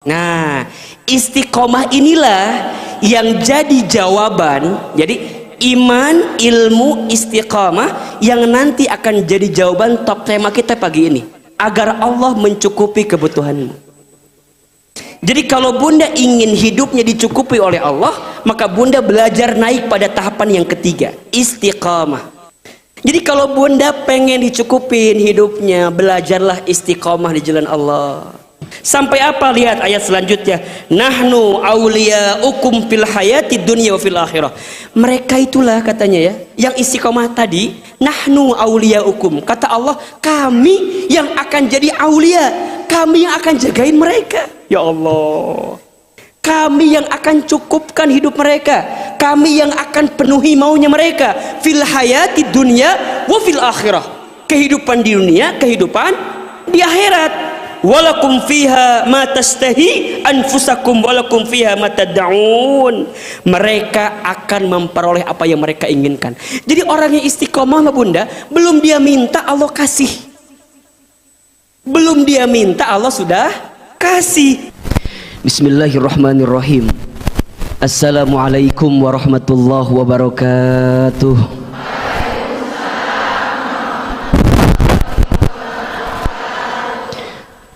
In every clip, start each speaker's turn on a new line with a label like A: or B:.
A: Nah, istiqomah inilah yang jadi jawaban. Jadi iman, ilmu, istiqomah yang nanti akan jadi jawaban top tema kita pagi ini, agar Allah mencukupi kebutuhanmu. Jadi kalau bunda ingin hidupnya dicukupi oleh Allah, maka bunda belajar naik pada tahapan yang ketiga, istiqamah. Jadi kalau bunda pengen dicukupin hidupnya, belajarlah istiqamah di jalan Allah. Sampai apa? Lihat ayat selanjutnya. Nahnu awliyaukum fil hayati dunya wa fil akhirah. Mereka itulah katanya ya, yang istiqamah tadi. Nahnu awliyaukum. Kata Allah, kami yang akan jadi aulia, kami yang akan jagain mereka. Ya Allah, kami yang akan cukupkan hidup mereka, kami yang akan penuhi maunya mereka. Fil hayati dunya wa fil akhirah. Kehidupan di dunia, kehidupan di akhirat. Walakum fiha ma tastahi anfusakum walakum fiha ma tad'un. Mereka akan memperoleh apa yang mereka inginkan. Jadi orang yang istiqomah, bunda, belum dia minta Allah kasih, belum dia minta Allah sudah kasih. Bismillahirrahmanirrahim. Assalamualaikum warahmatullahi wabarakatuh.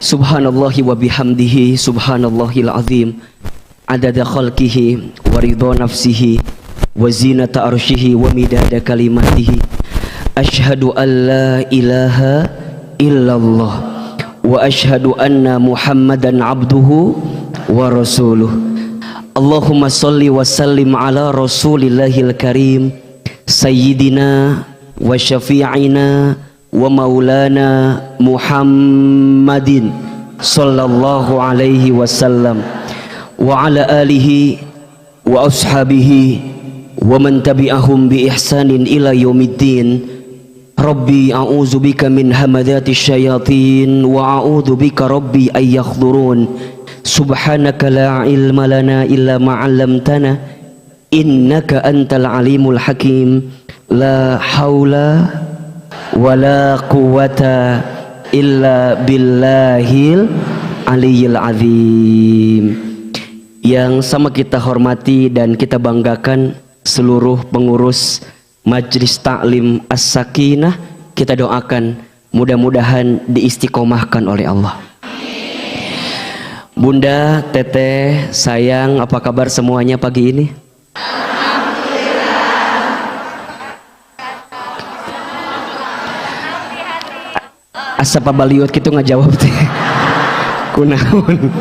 A: Subhanallahi wa bihamdihi, subhanallahil azim, adada khalqihi wa ridha nafsihi wa zinata arshihi wa midada kalimatihi. Ashhadu an la ilaha illallah wa ashhadu anna Muhammadan abduhu wa rasuluh. Allahumma salli wa sallim ala rasulillahil karim sayyidina wa syafi'ina wa maulana Muhammadin sallallahu alaihi wasallam wa ala alihi wa ashabihi wa man tabi'ahum bi ihsanin ila yaumiddin. Rabbi a'udzu bika min hamadati syayatin wa a'udzu bika rabbi ay yakhdurun. Subhanaka la ilma lana illa ma 'allamtana innaka antal alimul hakim. La haula wala quwata illa billahil aliyil azim. Yang sama kita hormati dan kita banggakan seluruh pengurus Majelis Ta'lim As-Sakinah, kita doakan mudah-mudahan diistiqomahkan oleh Allah. Bunda, teteh, sayang, apa kabar semuanya pagi ini? Asa pabaliut gitu ngajawab teh. Kunaon?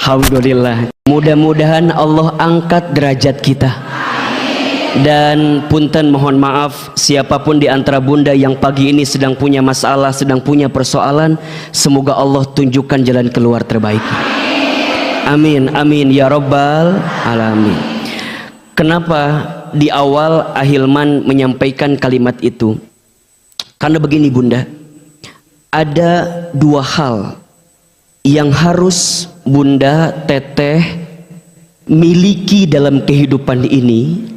A: Alhamdulillah. Mudah-mudahan Allah angkat derajat kita. Dan punten mohon maaf siapapun di antara bunda yang pagi ini sedang punya masalah, sedang punya persoalan, semoga Allah tunjukkan jalan keluar terbaik. Amin, amin ya rabbal alamin. Kenapa di awal Ahilman menyampaikan kalimat itu? Karena begini bunda, ada dua hal yang harus bunda, teteh miliki dalam kehidupan ini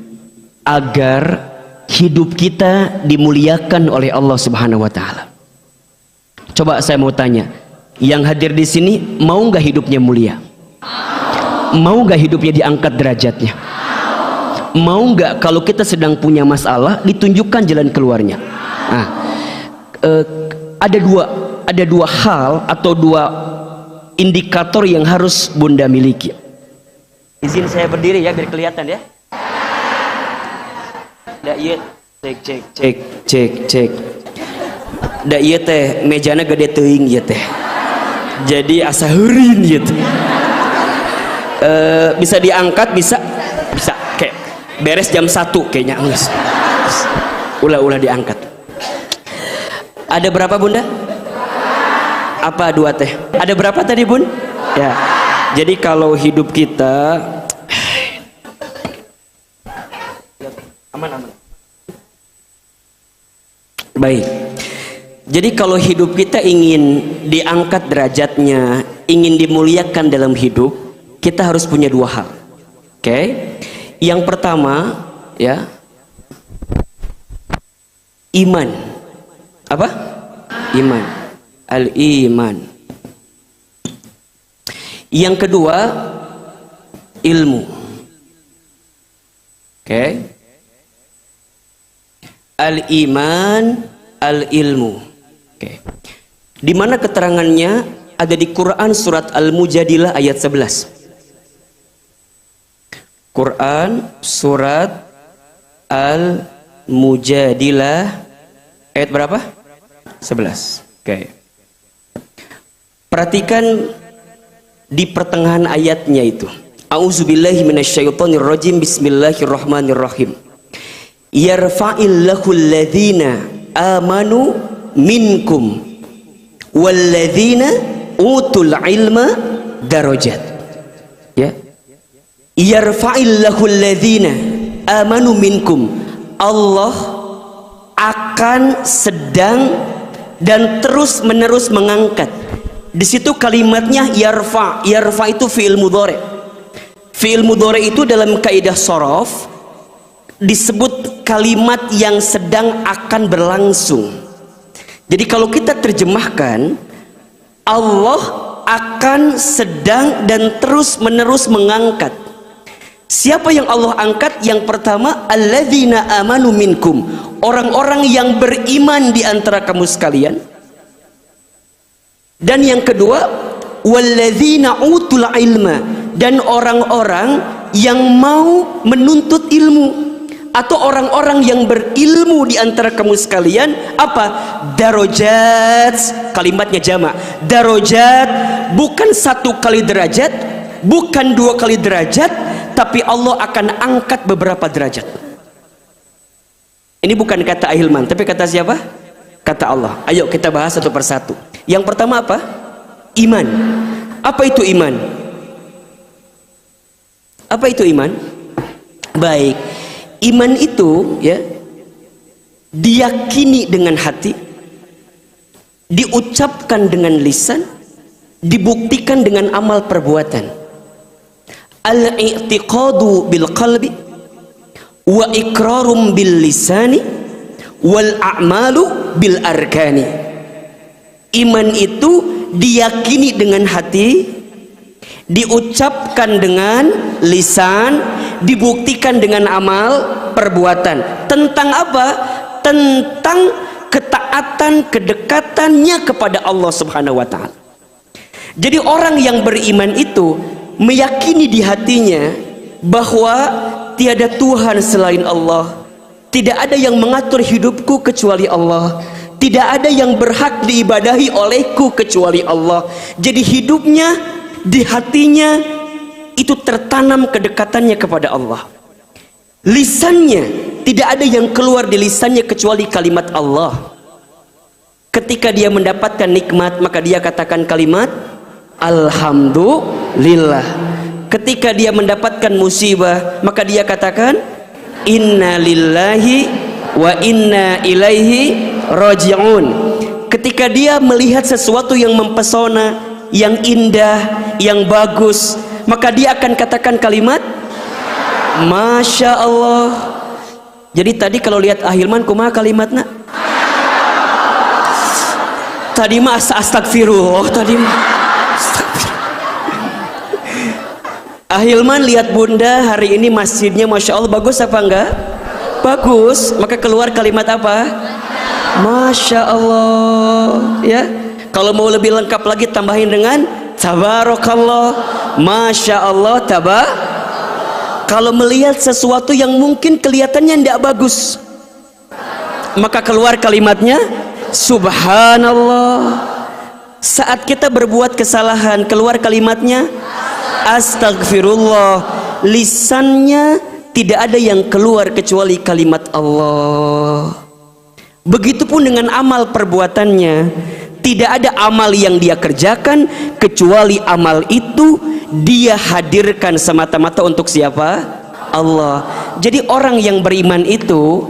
A: agar hidup kita dimuliakan oleh Allah Subhanahu wa taala. Coba saya mau tanya, yang hadir di sini mau nggak hidupnya mulia? Mau nggak hidupnya diangkat derajatnya? Mau nggak kalau kita sedang punya masalah ditunjukkan jalan keluarnya? Nah, ada dua hal atau dua indikator yang harus bunda miliki. Izin saya berdiri ya biar kelihatan ya. Da ieu cek. Da ieu teh mejana gede teuing ieu teh. Jadi asa heureun ieu teh. Bisa diangkat, bisa kayak beres jam 1 kayaknya geus. Ulah diangkat. Ada berapa bunda? Apa dua teh? Ada berapa tadi bun? Ya. Jadi kalau hidup kita aman. Baik. Jadi kalau hidup kita ingin diangkat derajatnya, ingin dimuliakan dalam hidup, kita harus punya dua hal. Oke? Yang pertama, ya, iman. Apa? Iman. Al-iman. Yang kedua, ilmu. Oke. Al-iman, al-ilmu. Oke. Di mana keterangannya ada di Quran surat Al-Mujadilah ayat 11. Quran surat Al-Mujadilah ayat berapa? 11. Oke. Perhatikan di pertengahan ayatnya itu. A'udzubillahi minasyaitonirrajim. Bismillahirrahmanirrahim. Yarfa'illahu alladhina amanu minkum walladzina utul ilma darajat. Ya. Yarfa'illahu alladhina amanu minkum. Allah akan sedang dan terus menerus mengangkat. Di situ kalimatnya yarfa. Yarfa itu fi'il mudhari. Fi'il mudhari itu dalam kaidah shorof disebut kalimat yang sedang akan berlangsung. Jadi kalau kita terjemahkan, Allah akan sedang dan terus menerus mengangkat. Siapa yang Allah angkat? Yang pertama, alladzina amanu minkum, orang-orang yang beriman di antara kamu sekalian. Dan yang kedua, walladzina utul ilma, dan orang-orang yang mau menuntut ilmu, atau orang-orang yang berilmu di antara kamu sekalian. Apa? Darajat, kalimatnya jamak. Darajat, bukan 1 kali derajat, bukan 2 kali derajat, tapi Allah akan angkat beberapa derajat. Ini bukan kata Ahilman, tapi kata siapa? Kata Allah. Ayo kita bahas satu persatu. Yang pertama apa? Iman. Apa itu iman? Apa itu iman? Baik. Iman itu ya diyakini dengan hati, diucapkan dengan lisan, dibuktikan dengan amal perbuatan. Al-i'tiqadu bil qalbi wa iqrarum bil lisani wal a'malu bil arkani. Iman itu diyakini dengan hati, diucapkan dengan lisan, dibuktikan dengan amal perbuatan. Tentang apa? Tentang ketaatan, kedekatannya kepada Allah Subhanahu wa ta'ala. Jadi orang yang beriman itu meyakini di hatinya bahwa tiada Tuhan selain Allah, tidak ada yang mengatur hidupku kecuali Allah, tidak ada yang berhak diibadahi olehku kecuali Allah. Jadi hidupnya, di hatinya itu tertanam kedekatannya kepada Allah. Lisannya, tidak ada yang keluar di lisannya kecuali kalimat Allah. Ketika dia mendapatkan nikmat, maka dia katakan kalimat Alhamdulillah. Ketika dia mendapatkan musibah, maka dia katakan Inna lillahi wa inna ilaihi raji'un. Ketika dia melihat sesuatu yang mempesona, yang indah, yang bagus, maka dia akan katakan kalimat Masya Allah. Jadi tadi kalau lihat Ahilman kumaha kalimatna? Tadi mah astagfirullah. Tadi mah Ahilman lihat bunda hari ini masjidnya Masya Allah, bagus apa enggak? Bagus. Maka keluar kalimat apa? Masya Allah. Ya. Kalau mau lebih lengkap lagi tambahin dengan Tabarakallah. Masya Allah. Kalau melihat sesuatu yang mungkin kelihatannya tidak bagus, maka keluar kalimatnya Subhanallah. Saat kita berbuat kesalahan, keluar kalimatnya Astagfirullah. Lisannya tidak ada yang keluar kecuali kalimat Allah. Begitupun dengan amal perbuatannya, tidak ada amal yang dia kerjakan kecuali amal itu dia hadirkan semata-mata untuk siapa? Allah. Jadi orang yang beriman itu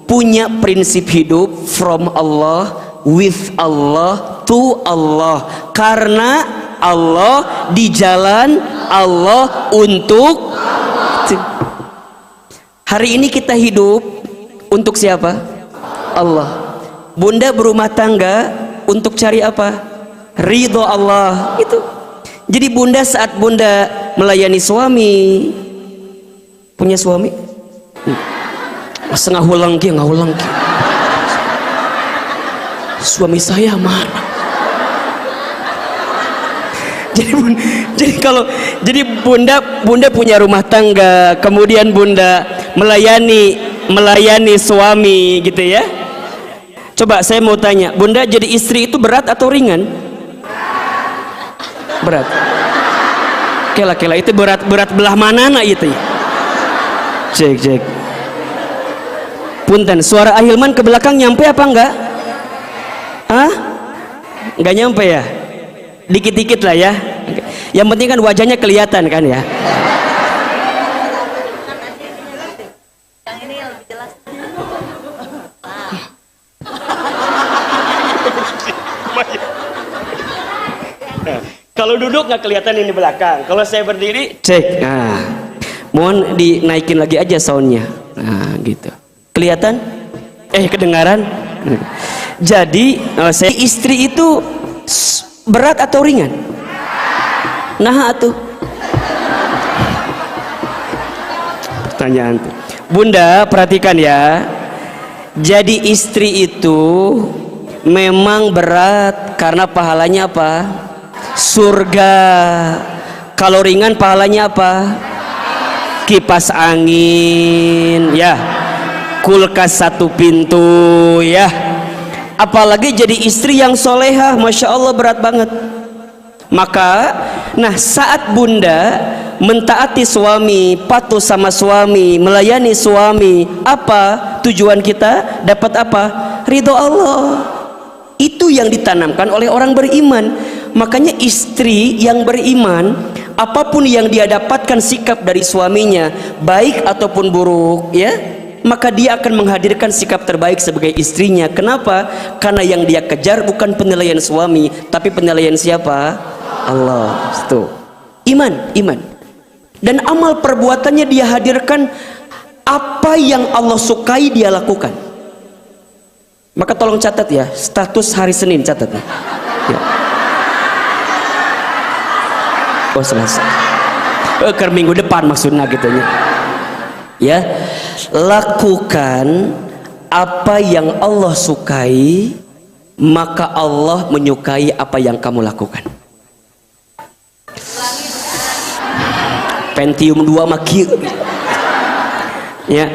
A: punya prinsip hidup from Allah, with Allah, to Allah. Karena Allah, di jalan Allah, untuk hari ini kita hidup untuk siapa? Allah. Bunda berumah tangga untuk cari apa? Ridho Allah. Itu. Jadi bunda saat bunda melayani suami, punya suami, masa ngahulang ki, suami saya mana? Jadi bunda punya rumah tangga, kemudian bunda melayani suami gitu ya. Coba saya mau tanya, bunda jadi istri itu berat atau ringan? Berat. Kela itu berat belah mana nak itu? Cek. Punten, suara Ahilman ke belakang nyampe apa enggak? Hah? Enggak nyampe ya? Dikit-dikit lah ya. Yang penting kan wajahnya kelihatan kan ya. Kalau duduk nggak kelihatan ini belakang. Kalau saya berdiri, cek. Nah, mohon dinaikin lagi aja soundnya. Nah, gitu. Kelihatan? Kedengaran? Jadi, saya istri itu berat atau ringan? Nah, tuh. Pertanyaan tuh. Bunda, perhatikan ya. Jadi istri itu memang berat karena pahalanya apa? Surga. Kalau ringan pahalanya apa? Kipas angin ya, kulkas 1 pintu ya. Apalagi jadi istri yang solehah, masya Allah berat banget. Maka saat bunda mentaati suami, patuh sama suami, melayani suami, apa tujuan kita? Dapat apa? Ridho Allah. Itu yang ditanamkan oleh orang beriman. Makanya istri yang beriman, apapun yang dia dapatkan sikap dari suaminya, baik ataupun buruk ya, maka dia akan menghadirkan sikap terbaik sebagai istrinya. Kenapa? Karena yang dia kejar bukan penilaian suami, tapi penilaian siapa? Allah. Itu iman. Dan amal perbuatannya dia hadirkan apa yang Allah sukai dia lakukan. Maka tolong catat ya, status hari Senin catat ya. Oh selesai. Ke minggu depan maksudnya gitunya. Ya, lakukan apa yang Allah sukai, maka Allah menyukai apa yang kamu lakukan. Pentium 2 maki. Ya.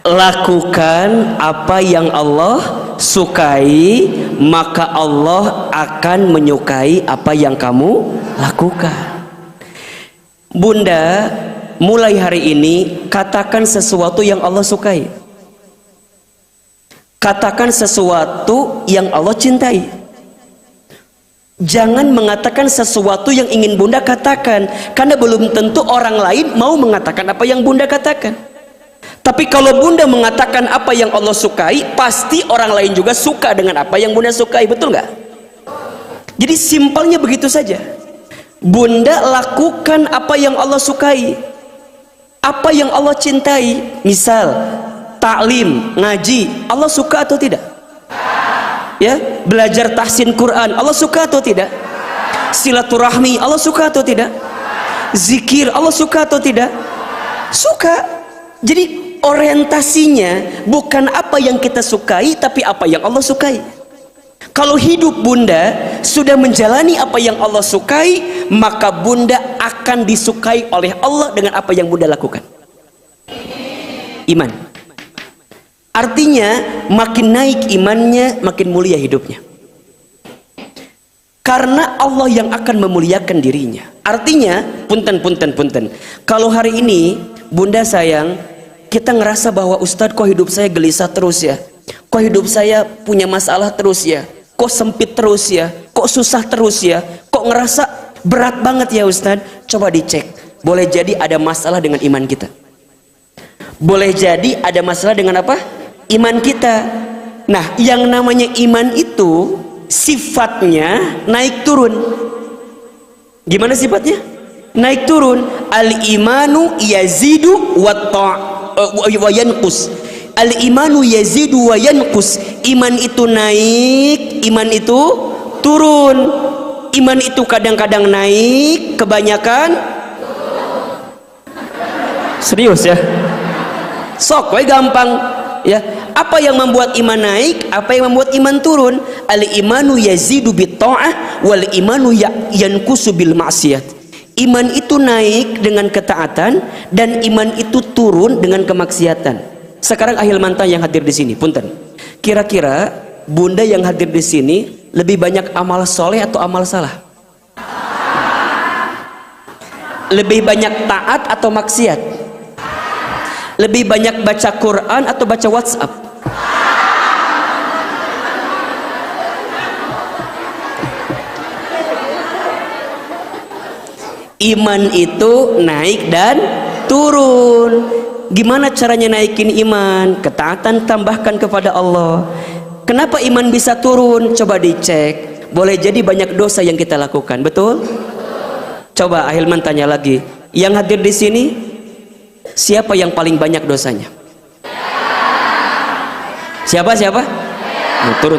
A: Lakukan apa yang Allah sukai, maka Allah akan menyukai apa yang kamu lakukan. Bunda, mulai hari ini katakan sesuatu yang Allah sukai. Katakan sesuatu yang Allah cintai. Jangan mengatakan sesuatu yang ingin bunda katakan, karena belum tentu orang lain mau mengatakan apa yang bunda katakan. Tapi kalau bunda mengatakan apa yang Allah sukai, pasti orang lain juga suka dengan apa yang bunda sukai, betul nggak? Jadi simpelnya begitu saja. Bunda lakukan apa yang Allah sukai, apa yang Allah cintai. Misal taklim, ngaji, Allah suka atau tidak? Ya, belajar tahsin Quran, Allah suka atau tidak? Silaturahmi, Allah suka atau tidak? Zikir, Allah suka atau tidak? Suka. Jadi orientasinya bukan apa yang kita sukai, tapi apa yang Allah sukai. Kalau hidup bunda sudah menjalani apa yang Allah sukai, maka bunda akan disukai oleh Allah dengan apa yang bunda lakukan. Iman. Artinya makin naik imannya, makin mulia hidupnya. Karena Allah yang akan memuliakan dirinya. Artinya, punten. Kalau hari ini bunda sayang, kita ngerasa bahwa Ustadz kok hidup saya gelisah terus ya, kok hidup saya punya masalah terus ya, kok sempit terus ya, kok susah terus ya, kok ngerasa berat banget ya Ustadz. Coba dicek, boleh jadi ada masalah dengan iman kita. Boleh jadi ada masalah dengan apa? Iman kita. Nah, yang namanya iman itu sifatnya naik turun. Gimana sifatnya? Naik turun. Al-imanu yazidu wa yanqus. Al-imanu yazidu wa yanqus. Iman itu naik, iman itu turun. Iman itu kadang-kadang naik, kebanyakan serius ya. Sok we gampang ya. Apa yang membuat iman naik, apa yang membuat iman turun? Al imanu yazidu bit ta'ah wal imanu yankusu bil ma'siyat. Iman itu naik dengan ketaatan dan iman itu turun dengan kemaksiatan. Sekarang ahilman yang hadir di sini, punten. Kira-kira bunda yang hadir di sini lebih banyak amal soleh atau amal salah? Lebih banyak taat atau maksiat? Lebih banyak baca Quran atau baca WhatsApp? Iman itu naik dan turun. Gimana caranya naikin iman? Ketaatan tambahkan kepada Allah. Kenapa iman bisa turun? Coba dicek. Boleh jadi banyak dosa yang kita lakukan, betul? Coba ahilman tanya lagi. Yang hadir di sini, siapa yang paling banyak dosanya? Siapa? Nah, turun.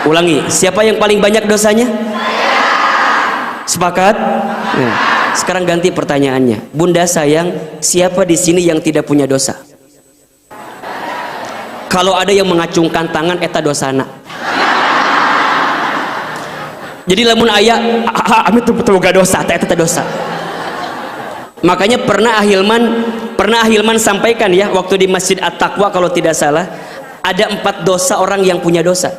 A: Ulangi. Siapa yang paling banyak dosanya? Sepakat? Nah, sekarang ganti pertanyaannya. Bunda sayang, siapa di sini yang tidak punya dosa? Kalau ada yang mengacungkan tangan, eta dosana. Jadi lamun aya, amit betul gak dosa, eta dosa. Makanya pernah ahilman sampaikan ya, waktu di Masjid At-Taqwa kalau tidak salah, ada 4 dosa orang yang punya dosa.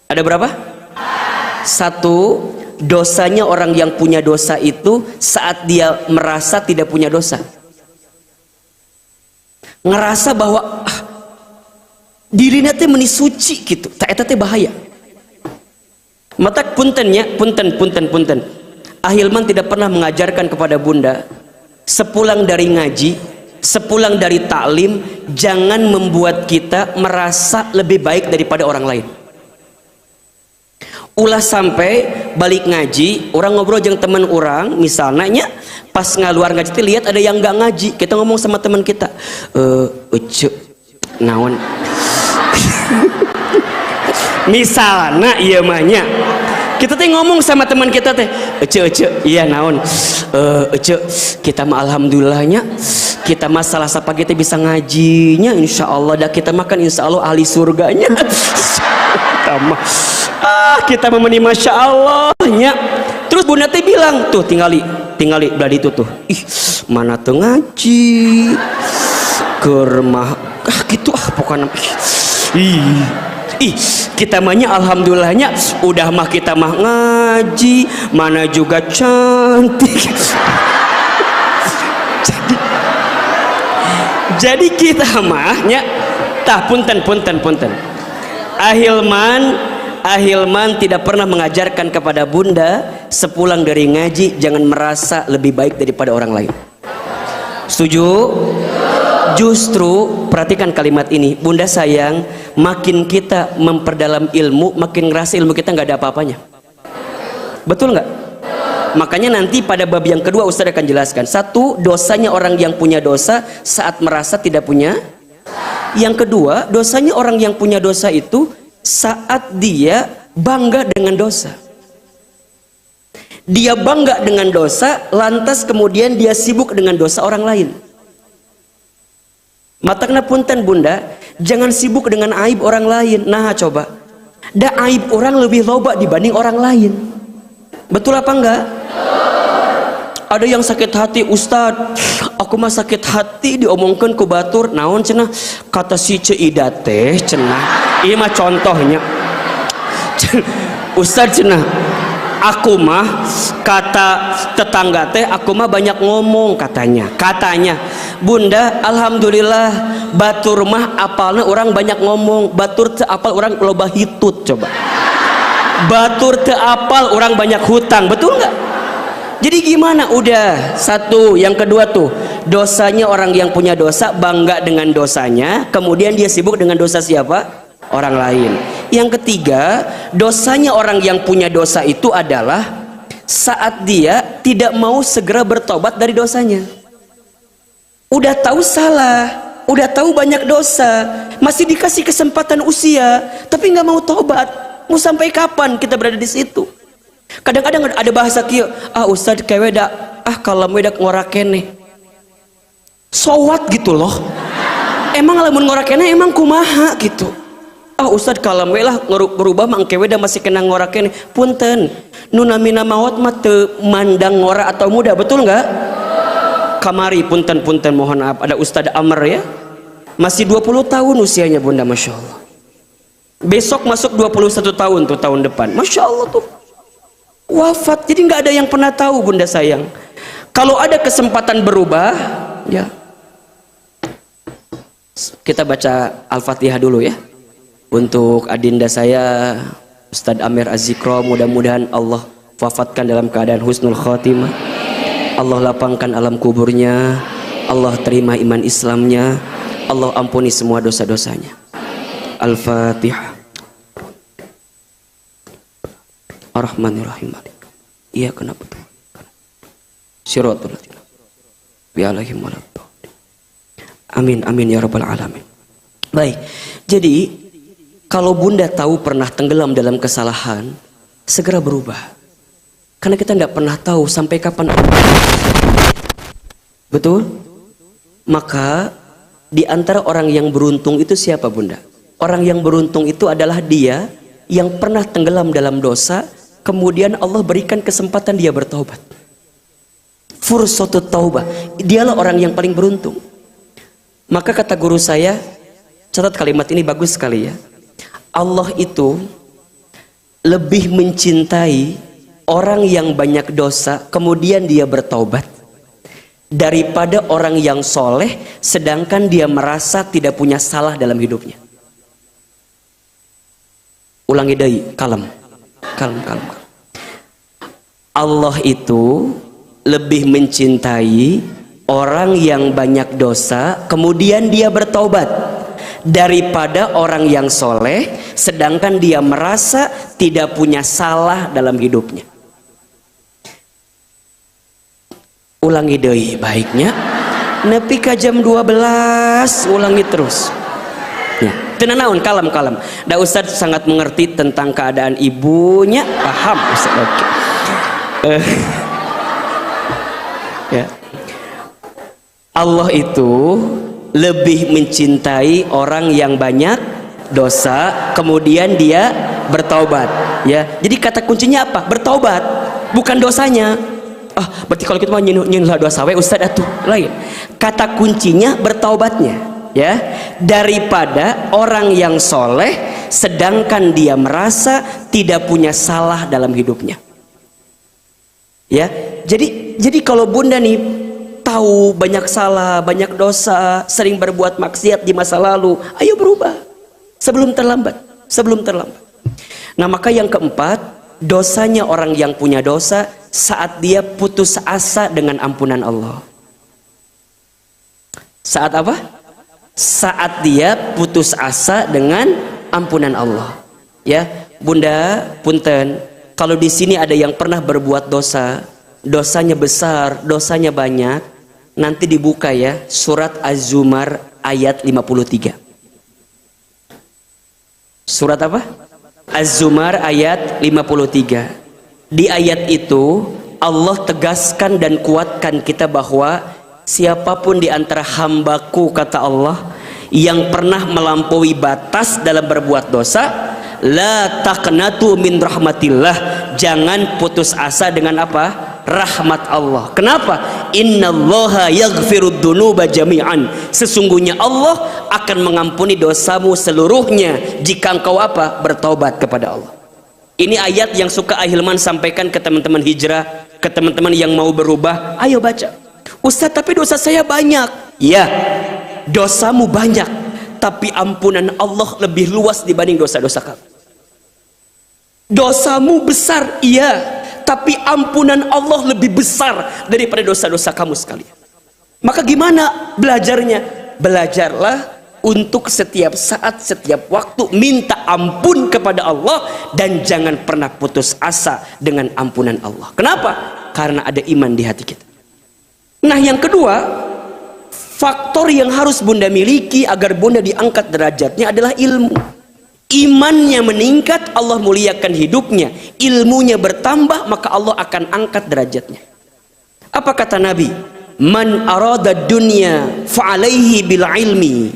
A: Ada berapa? 1, dosanya orang yang punya dosa itu saat dia merasa tidak punya dosa, ngerasa bahwa dirinya teh meni suci gitu, tak eta teh bahaya. Mata punten. Ahilman tidak pernah mengajarkan kepada bunda sepulang dari ngaji, sepulang dari taklim, jangan membuat kita merasa lebih baik daripada orang lain. Ulah sampai balik ngaji, orang ngobrol jeung teman orang, misalnya pas ngaluar ngaji lihat ada yang nggak ngaji, kita ngomong sama teman kita, naon misalnya iya mahnya, kita teh ngomong sama teman kita teh, iya naon, kita mah alhamdulillahnya, kita mah salah sapa kita bisa ngajinya, insya Allah dah kita makan insya Allah ahli surganya. Kita memeni masya Allahnya. Terus bunda teh bilang tuh tinggali berarti itu tuh, ih mana tuh ngaji kermah gitu pokoknya kita mahnya alhamdulillahnya udah mah kita mah ngaji mana juga cantik. jadi kita mahnya tah punten Ahilman tidak pernah mengajarkan kepada bunda sepulang dari ngaji jangan merasa lebih baik daripada orang lain. Setuju? Justru perhatikan kalimat ini, bunda sayang, makin kita memperdalam ilmu, makin ngerasa ilmu kita nggak ada apa-apanya. Betul nggak? Makanya nanti pada bab yang kedua Ustaz akan jelaskan. 1, dosanya orang yang punya dosa saat merasa tidak punya. Yang kedua, dosanya orang yang punya dosa itu saat dia bangga dengan dosa. Dia bangga dengan dosa, lantas kemudian dia sibuk dengan dosa orang lain. Matakna punten bunda, jangan sibuk dengan aib orang lain. Nah coba, da aib orang lebih loba dibanding orang lain. Betul apa enggak? Ada yang sakit hati, Ustad, aku mah sakit hati diomongkan ku batur, naon cenah, kata si Ceidah teh cenah. Ini mah contohnya, Ustad cenah, aku mah kata tetangga teh, aku mah banyak ngomong katanya. Bunda, alhamdulillah batur mah apalnya orang banyak ngomong, batur teu apal orang loba hitut coba. Batur teu apal orang banyak hutang, betul nggak? Jadi gimana? Udah 1, yang kedua tuh dosanya orang yang punya dosa bangga dengan dosanya, kemudian dia sibuk dengan dosa siapa? Orang lain. Yang ketiga, dosanya orang yang punya dosa itu adalah saat dia tidak mau segera bertobat dari dosanya. Udah tahu salah, udah tahu banyak dosa, masih dikasih kesempatan usia, tapi nggak mau tobat. Mau sampai kapan kita berada di situ? Kadang-kadang ada bahasa kieu, Ustad kewe da kalau wedak ngorakene. Sowat gitu loh. Emang lamun ngorakene emang kumaha gitu. Ustad kalau we lah berubah mang kewe da masih kena ngorakene. Punten, nu namina maot mah teu mandang ngora atau muda, betul enggak? Kamari punten mohon maaf, ada Ustad Amr ya. Masih 20 tahun usianya Bunda, Masya Allah. Besok masuk 21 tahun tuh tahun depan, Masya Allah tuh wafat. Jadi nggak ada yang pernah tahu Bunda sayang. Kalau ada kesempatan berubah ya, kita baca Al-Fatihah dulu ya untuk adinda saya Ustadz Amir Az-Zikro. Mudah-mudahan Allah wafatkan dalam keadaan husnul khotimah, Allah lapangkan alam kuburnya, Allah terima iman Islamnya, Allah ampuni semua dosa-dosanya. Al-Fatihah. Ar-Rahmanir-Rahim. Iya kenapa tuh? Siratul ladzina bi'alaihim waladdallin. Amin amin ya rabbal alamin. Baik. Jadi kalau Bunda tahu pernah tenggelam dalam kesalahan, segera berubah. Karena kita tidak pernah tahu sampai kapan. Betul? Maka di antara orang yang beruntung itu siapa Bunda? Orang yang beruntung itu adalah dia yang pernah tenggelam dalam dosa, kemudian Allah berikan kesempatan dia bertaubat. Fursatut taubah. Dialah orang yang paling beruntung. Maka kata guru saya, catat kalimat ini bagus sekali ya. Allah itu lebih mencintai orang yang banyak dosa, kemudian dia bertaubat, daripada orang yang soleh, sedangkan dia merasa tidak punya salah dalam hidupnya. Ulangi deui, kalem. Allah itu lebih mencintai orang yang banyak dosa kemudian dia bertaubat daripada orang yang soleh sedangkan dia merasa tidak punya salah dalam hidupnya. Ulangi deui baiknya. Nepi ka jam 12 ulangi terus. Ya. Tenang naon, kalem. Da Ustadz sangat mengerti tentang keadaan ibunya, paham Ustadz. Oke. Ya. Allah itu lebih mencintai orang yang banyak dosa kemudian dia bertaubat. Ya. Jadi kata kuncinya apa? Bertaubat, bukan dosanya. Berarti kalau kita mau nyin dosa we Ustadz atuh lain. Kata kuncinya bertaubatnya. Ya, daripada orang yang soleh sedangkan dia merasa tidak punya salah dalam hidupnya. Ya, jadi kalau Bunda nih tahu banyak salah, banyak dosa, sering berbuat maksiat di masa lalu, ayo berubah sebelum terlambat. Nah, maka yang keempat, dosanya orang yang punya dosa saat dia putus asa dengan ampunan Allah. Saat apa? Saat dia putus asa dengan ampunan Allah. Ya, Bunda, punten, kalau di sini ada yang pernah berbuat dosa, dosanya besar, dosanya banyak, nanti dibuka ya surat Az-Zumar ayat 53. Surat apa? Az-Zumar ayat 53. Di ayat itu Allah tegaskan dan kuatkan kita bahwa siapapun di antara hambaku, kata Allah, yang pernah melampaui batas dalam berbuat dosa, la taqnatu min rahmatillah, jangan putus asa dengan apa? Rahmat Allah. Kenapa? Innallaha yaghfirud dzunuba jami'an, sesungguhnya Allah akan mengampuni dosamu seluruhnya jika engkau apa? Bertaubat kepada Allah. Ini ayat yang suka Ahilman sampaikan ke teman-teman hijrah, ke teman-teman yang mau berubah. Ayo baca. Ustaz, tapi dosa saya banyak. Ya, dosamu banyak, tapi ampunan Allah lebih luas dibanding dosa-dosa kamu. Dosamu besar, iya, tapi ampunan Allah lebih besar daripada dosa-dosa kamu sekalian. Maka gimana belajarnya? Belajarlah untuk setiap saat, setiap waktu minta ampun kepada Allah dan jangan pernah putus asa dengan ampunan Allah. Kenapa? Karena ada iman di hati kita. Nah, yang kedua, faktor yang harus Bunda miliki agar Bunda diangkat derajatnya adalah ilmu. Imannya meningkat, Allah muliakan hidupnya. Ilmunya bertambah, maka Allah akan angkat derajatnya. Apa kata Nabi? Man arada dunya fa'alaihi bil ilmi,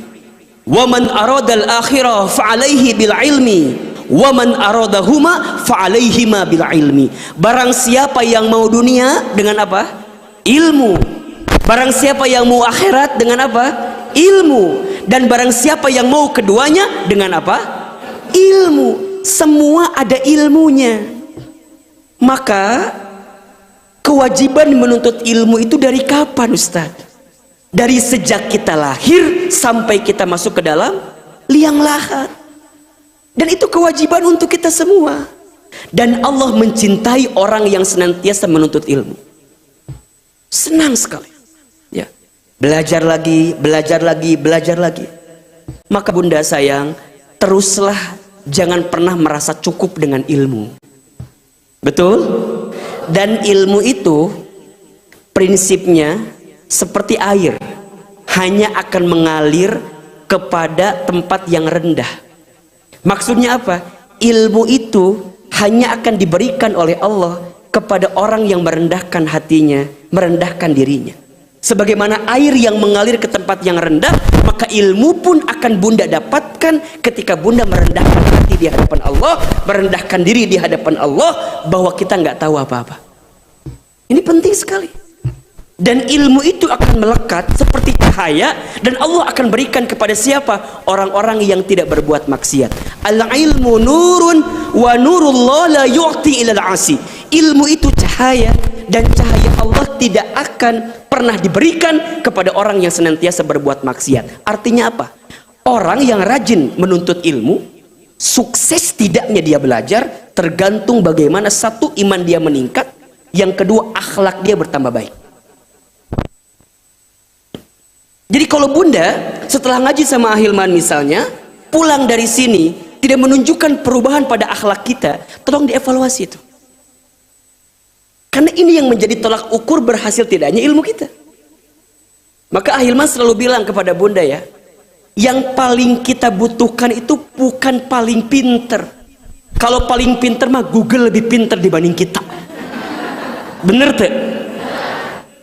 A: wa man arada al akhirah fa'alaihi bil ilmi, wa man aradahuma fa'alaihima bil ilmi. Barang siapa yang mau dunia dengan apa? Ilmu. Barang siapa yang mau akhirat dengan apa? Ilmu. Dan barang siapa yang mau keduanya dengan apa? Ilmu. Semua ada ilmunya. Maka kewajiban menuntut ilmu itu dari kapan, Ustaz? Dari sejak kita lahir sampai kita masuk ke dalam liang lahat. Dan itu kewajiban untuk kita semua. Dan Allah mencintai orang yang senantiasa menuntut ilmu. Senang sekali. Ya. Belajar lagi, belajar lagi, belajar lagi. Maka bunda sayang, teruslah, jangan pernah merasa cukup dengan ilmu. Betul? Dan ilmu itu prinsipnya seperti air, hanya akan mengalir kepada tempat yang rendah. Maksudnya apa? Ilmu itu hanya akan diberikan oleh Allah kepada orang yang merendahkan hatinya, merendahkan dirinya. Sebagaimana air yang mengalir ke tempat yang rendah, maka ilmu pun akan bunda dapatkan ketika bunda merendahkan hati di hadapan Allah, merendahkan diri di hadapan Allah, bahwa kita nggak tahu apa-apa. Ini penting sekali. Dan ilmu itu akan melekat seperti cahaya, dan Allah akan berikan kepada siapa? Orang-orang yang tidak berbuat maksiat. Al-ilmu nurun wa nurullah la yu'ti ilal asi. Ilmu itu cahaya, dan cahaya Allah tidak akan pernah diberikan kepada orang yang senantiasa berbuat maksiat. Artinya apa? Orang yang rajin menuntut ilmu, sukses tidaknya dia belajar tergantung bagaimana satu, iman dia meningkat, yang kedua, akhlak dia bertambah baik. Jadi kalau bunda setelah ngaji sama Ahilman misalnya, pulang dari sini tidak menunjukkan perubahan pada akhlak kita, tolong dievaluasi itu. Karena ini yang menjadi tolak ukur berhasil tidaknya ilmu kita. Maka Ahilman selalu bilang kepada bunda ya, yang paling kita butuhkan itu bukan paling pinter. Kalau paling pinter mah Google lebih pinter dibanding kita. Bener tuh?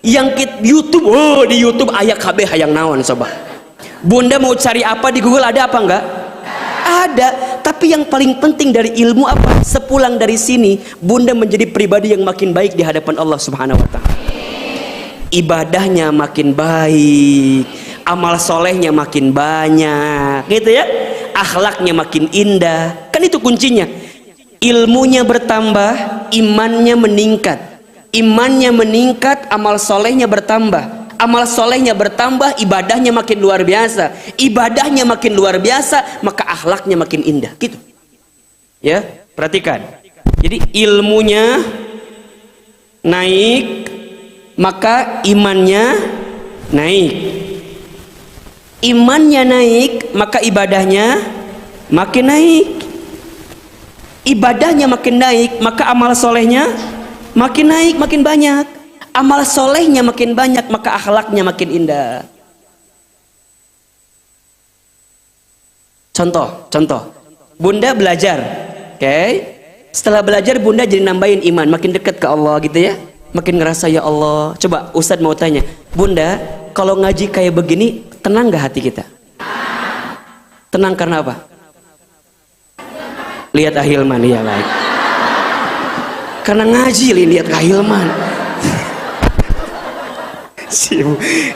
A: Yang YouTube, oh di YouTube ayat KB hayang naon coba. Bunda mau cari apa di Google, ada apa enggak? Ada. Tapi yang paling penting dari ilmu apa? Sepulang dari sini, bunda menjadi pribadi yang makin baik di hadapan Allah Subhanahu wa Ta'ala. Ibadahnya makin baik, amal solehnya makin banyak, gitu ya. Akhlaknya makin indah. Kan itu kuncinya. Ilmunya bertambah, imannya meningkat. Imannya meningkat, amal solehnya bertambah. Amal solehnya bertambah, ibadahnya makin luar biasa. Ibadahnya makin luar biasa, maka akhlaknya makin indah. Gitu. Ya, perhatikan. Jadi ilmunya naik, maka imannya naik. Imannya naik, maka ibadahnya makin naik. Ibadahnya makin naik, maka amal solehnya makin naik, makin banyak. Amal solehnya makin banyak, maka akhlaknya makin indah. Contoh. Bunda belajar, oke? Setelah belajar bunda jadi nambahin iman, makin dekat ke Allah gitu ya. Makin ngerasa ya Allah. Coba Ustadz mau tanya, bunda, kalau ngaji kayak begini, tenang gak hati kita? Tenang karena apa? Lihat Ahilman, ya baik. Karena ngaji lihat Ahilman.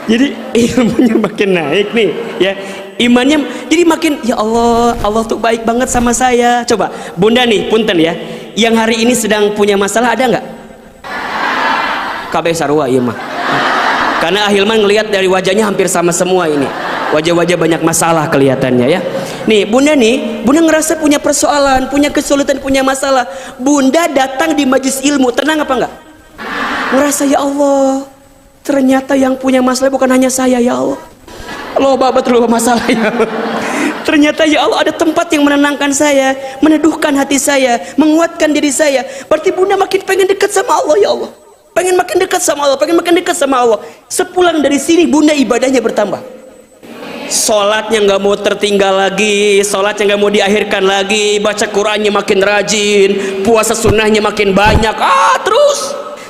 A: Jadi ilmunya makin naik nih ya, imannya jadi makin, ya Allah, Allah tuh baik banget sama saya. Coba bunda nih, punten ya, yang hari ini sedang punya masalah ada nggak? Kabeh sarua iya mah. Karena Ahilman ngelihat dari wajahnya hampir sama semua ini, wajah-wajah banyak masalah kelihatannya ya. Nih bunda ngerasa punya persoalan, punya kesulitan, punya masalah. Bunda datang di majelis ilmu, tenang apa enggak? Ngerasa ya Allah, ternyata yang punya masalah bukan hanya saya ya Allah. Allah babat lu masalah ya Allah. Ternyata ya Allah ada tempat yang menenangkan saya, meneduhkan hati saya, menguatkan diri saya. Berarti bunda makin pengen dekat sama Allah ya Allah. Pengen makin dekat sama Allah, pengen makin dekat sama Allah. Sepulang dari sini bunda ibadahnya bertambah. sholatnya nggak mau tertinggal lagi, sholatnya nggak mau diakhirkan lagi, baca Qurannya makin rajin, puasa sunnahnya makin banyak, terus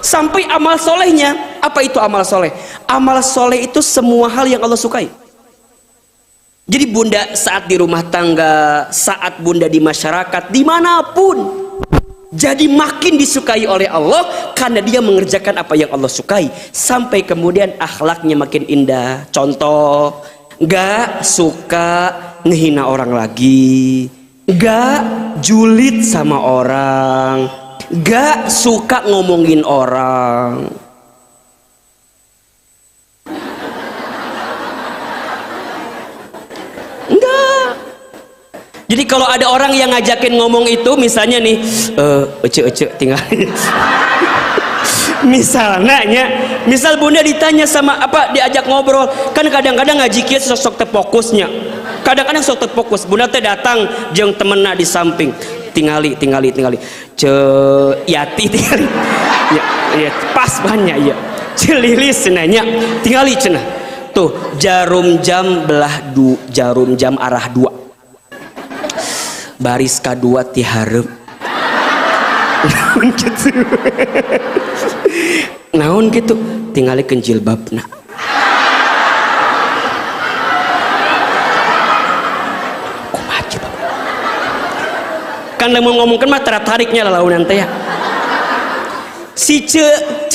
A: sampai amal solehnya. Apa itu amal soleh? Amal soleh itu semua hal yang Allah sukai. Jadi bunda saat di rumah tangga, saat bunda di masyarakat, dimanapun, jadi makin disukai oleh Allah karena dia mengerjakan apa yang Allah sukai. Sampai kemudian akhlaknya makin indah. Contoh, gak suka ngehina orang lagi, gak julid sama orang, gak suka ngomongin orang. Jadi kalau ada orang yang ngajakin ngomong itu, misalnya nih, ece tinggal misal bunda ditanya sama apa, diajak ngobrol, kan kadang-kadang ngaji kieu sok terfokusnya, kadang-kadang sok terfokus, bunda teh datang jeung temenna di samping, tingali ce yati tingali ya pas banyak ya celilis cenanya tingali cenah tuh jarum jam jarum jam arah 2 baris kedua ti hareup naon gitu tingalikeun jilbabna kumaha jilbab kan lamun ngomongkeun mah tarik-tariknya lalaunan teh ya si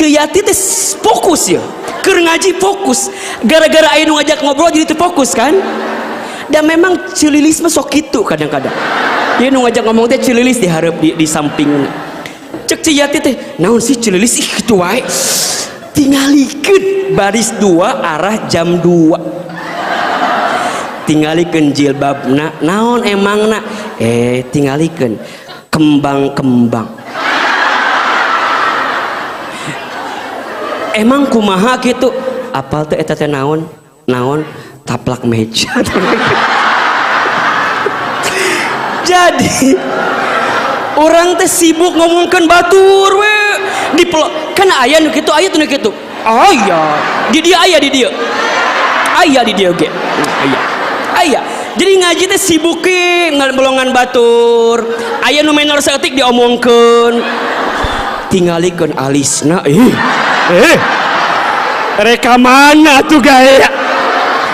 A: Yati teh fokus ya keur ngaji fokus gara-gara aya nu ngajak ngobrol jadi teu fokus kan dan memang cililis mah sok kitu kadang-kadang dia nu ngajak ngomong teh cililis dihareup di samping cek si Yati teh naon sih cililis ih kitu wae tingalikeun baris 2 arah jam 2 tingalikeun jilbabna naon emangna tingalikeun kembang-kembang emang kumaha gitu apal teh eta teh naon taplak meja. Jadi orang teh sibuk ngomongkan batur we di kan aya nu kitu aya nu kitu aya di dia aya di dia ge aya jadi ngaji teh sibuk ke ngalbolongan batur aya nu menor saeutik diomongkeun tingalikeun alisna rekaman atuh gaya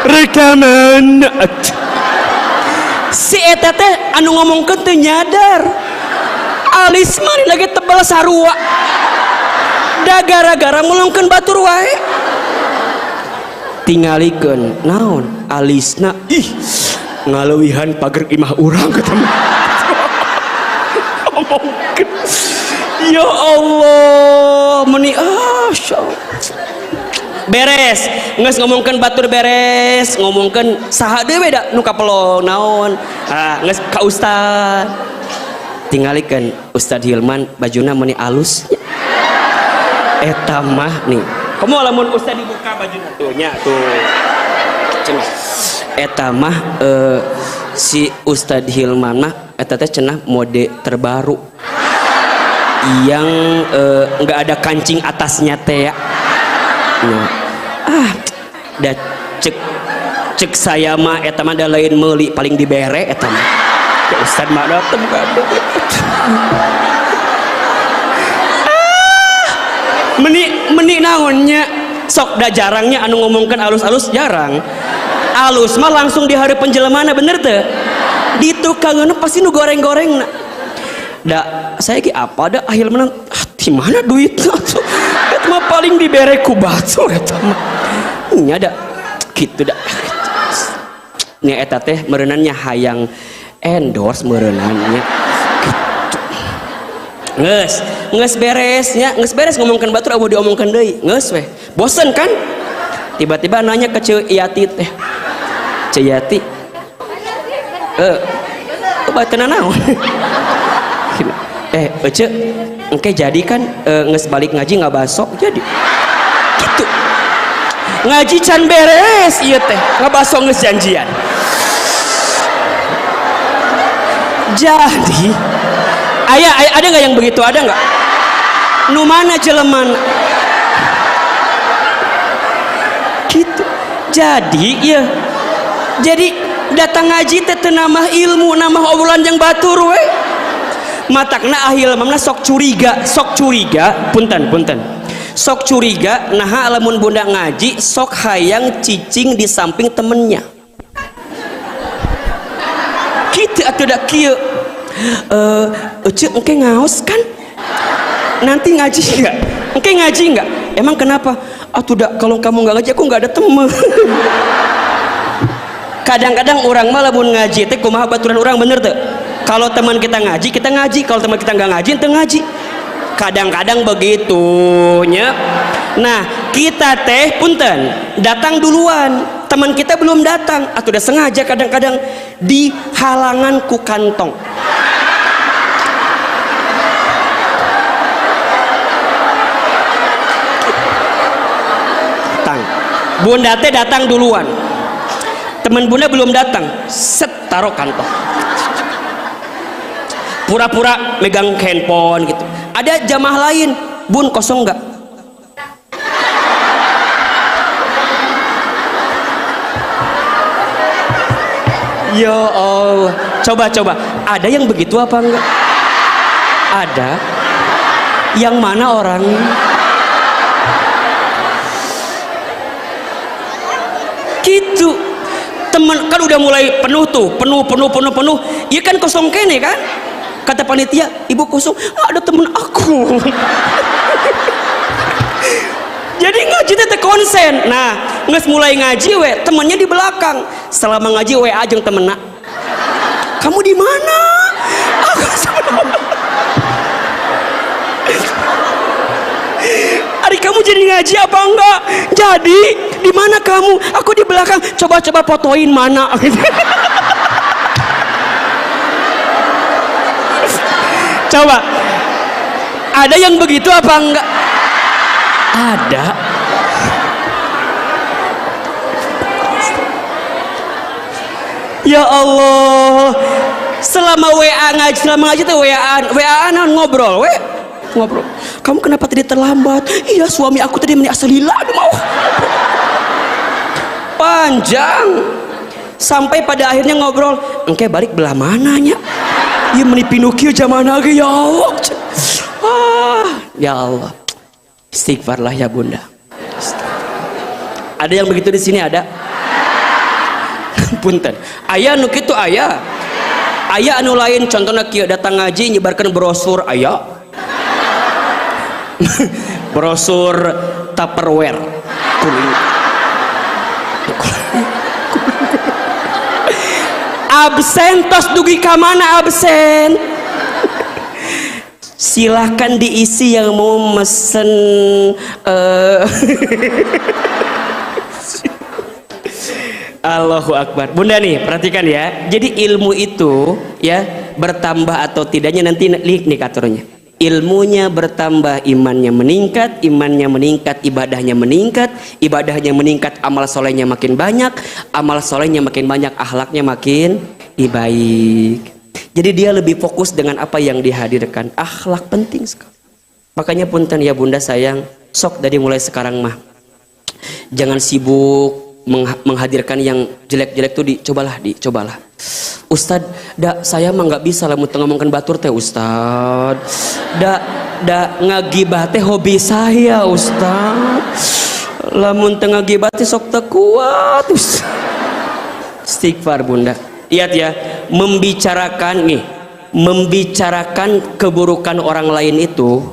A: rekaman si eta teh anu ngomongkeun teu nyadar alis mah lagi tebal sarua da gara-gara ngulungkeun batur wae tingalikeun naon alisna ngaleuwihan pager imah urang ketemu ngomongkeun ya Allah meni beres geus ngomongkeun batur beres ngomongkeun saha dewe da nu kapelong naon geus ka ustad tingalikeun Ustad Hilman bajuna meuni alus eta mah nih kamu lamun ustad dibuka bajuna tuh nya tuh cenah eta mah si Ustad Hilman mah eta teh cenah mode terbaru yang enggak ada kancing atasnya teh ya da cek saya mah eta mah da lain meuli paling dibere eta mah ya Ustad mah dateng meni naonnya sok da jarangnya anu ngomongkeun alus-alus jarang alus mah langsung di hari penjelemana bener teu di tukangeuna pasti nu goreng-goreng da saya ki apa da akhir menang di mana duitnya eta mah paling dibere ku batur eta mah nya da kitu da nya eta teh meureunannya hayang endorse meureunannya geus beresnya geus beres ngomongkeun batur abu diomongkeun deui geus weh bosen kan tiba-tiba nanya ke Ceu Yati teh Ceu Yati batana naon Ece engke jadi kan geus balik ngaji ngabaso jadi gitu ngaji can beres ieu teh ngabaso geus janjian jadi ada nggak yang begitu ada nggak nu mana jeleman gitu jadi ya Jadi datang ngaji teh nambah ilmu, nambah obrolan yang batur we. Matakna ahil mamna sok curiga, punten. Sok curiga nah lamun bunda ngaji sok hayang cicing di samping temennya. Kitu atuh da kieu. Ece engke ngaos kan? Nanti ngaji enggak? Engke ngaji enggak? Emang kenapa? Atuh da kalau kamu enggak ngaji aku enggak ada temen. Kadang-kadang orang malah lamun ngaji teh kumaha baturan orang bener tuh. Kalau teman kita ngaji, kalau teman kita nggak ngaji, ente ngaji. Kadang-kadang begitunya. Nah, kita teh punten datang duluan, teman kita belum datang, atau udah sengaja kadang-kadang di halangan ku kantong. Bunda teh datang duluan. Teman bunda belum datang, set taruh kantong, pura-pura megang handphone gitu. Ada jamaah lain, bun kosong nggak? Ya Allah, coba ada yang begitu apa enggak? Ada. Yang mana orang? Gitu. Teman kan udah mulai penuh tuh, penuh. Iya kan kosong kene kan? Kata panitia, ibu kosong, ada temen aku. Jadi ngaji teh konsen. Nah, nges mulai ngaji we, temennya di belakang. Selama ngaji we ajeng temenna. Kamu di mana? Ari kamu jadi ngaji apa enggak? Jadi di mana kamu? Aku di belakang. Coba fotoin mana. Coba. Ada yang begitu apa enggak? Ada. Ya Allah. Selama ngaji tuh WA-an ngobrol, ngobrol. Kamu kenapa tadi terlambat? Iya, suami aku tadi meni asalila mau. Panjang. Sampai pada akhirnya ngobrol, engke balik belah mananya? Iya meni Pinocchio zamana ge ya Allah. Ya Allah. Istighfarlah ya bunda. Ada yang begitu di sini ada? Punten. Aya nu kitu aya. Aya anu lain contohna kieu datang ngaji nyebarkan brosur aya. Brosur Tupperware kuning. Absen tos dugi ka mana absen? Silahkan diisi yang mau mesen. Allahu Akbar. Bunda nih perhatikan ya. Jadi ilmu itu ya bertambah atau tidaknya nanti nih aturnya. Ilmunya bertambah, imannya meningkat, ibadahnya meningkat, amal solehnya makin banyak, akhlaknya makin baik. Jadi dia lebih fokus dengan apa yang dihadirkan. Akhlak penting sekali. Makanya punten ya bunda sayang, sok dari mulai sekarang mah jangan sibuk menghadirkan yang jelek-jelek tuh dicobalah. Ustad, saya mah nggak bisa lamun ngomongkan batur teh Ustad. Ngagibah teh hobi saya Ustad. Lamun teu ngagibah teh sok teu kuat Ustad. Istighfar bunda. Lihat ya, membicarakan keburukan orang lain itu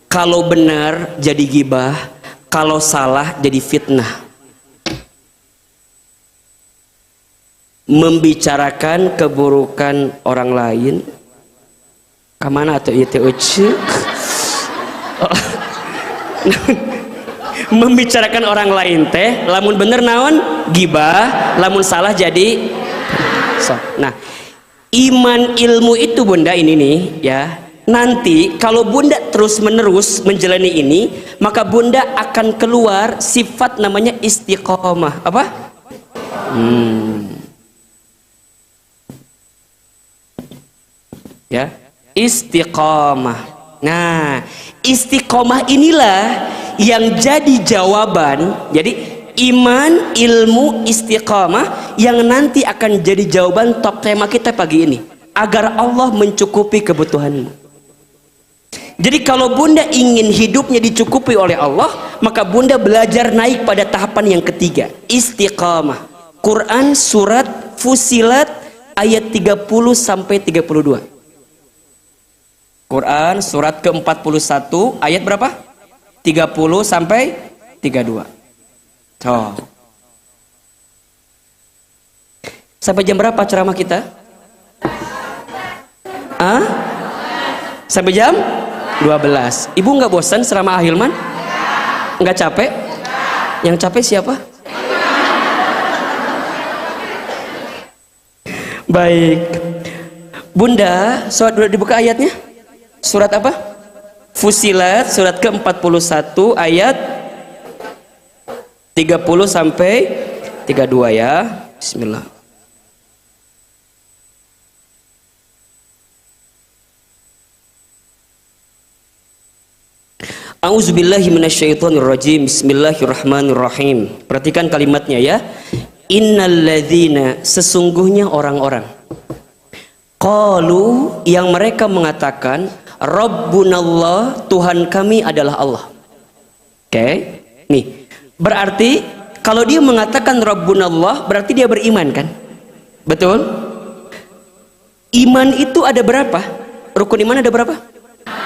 A: kalau benar jadi gibah, kalau salah jadi fitnah. Membicarakan keburukan orang lain kemana atau itu membicarakan orang lain teh lamun bener naon gibah, lamun salah jadi nah iman ilmu itu bunda ini nih ya, nanti kalau bunda terus menerus menjalani ini maka bunda akan keluar sifat namanya istiqomah. Apa? Ya, istiqomah. Nah, istiqomah inilah yang jadi jawaban. Jadi iman, ilmu, istiqamah yang nanti akan jadi jawaban top tema kita pagi ini, agar Allah mencukupi kebutuhanmu. Jadi kalau bunda ingin hidupnya dicukupi oleh Allah, maka bunda belajar naik pada tahapan yang ketiga, istiqamah. Quran surat Fusilat ayat 30 sampai 32. Quran surat ke-41 ayat berapa? 30 sampai 32. Oh. Sampai jam berapa ceramah kita? Ah? Sampai jam 12. Ibu nggak bosan ceramah Ahilman? Nggak capek? Yang capek siapa? Baik. Bunda, surat dulu dibuka ayatnya. Surat apa? Fusilat surat ke-41 ayat 30 sampai 32 ya. Bismillah. A'udzubillahi minasyaitonirrajim. Bismillahirrahmanirrahim. Perhatikan kalimatnya ya. Innalladzina, sesungguhnya orang-orang, qalu, yang mereka mengatakan, Rabbunallah, Tuhan kami adalah Allah. Oke, nih berarti kalau dia mengatakan Rabbunallah berarti dia beriman kan? Betul? Iman itu ada berapa? Rukun iman ada berapa?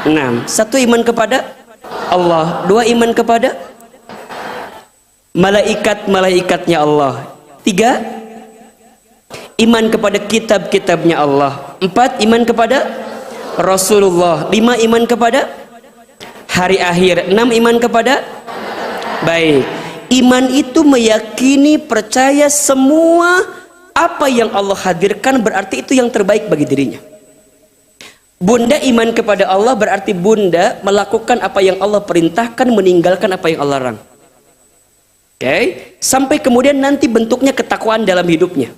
A: 6. 1 iman kepada Allah, 2 iman kepada malaikat-malaikatnya Allah, 3 iman kepada kitab-kitabnya Allah, 4 iman kepada Rasulullah, 5 iman kepada hari akhir, 6 iman kepada baik. Iman itu meyakini, percaya semua apa yang Allah hadirkan berarti itu yang terbaik bagi dirinya. Bunda iman kepada Allah berarti bunda melakukan apa yang Allah perintahkan, meninggalkan apa yang Allah larang. Oke, sampai kemudian nanti bentuknya ketakwaan dalam hidupnya.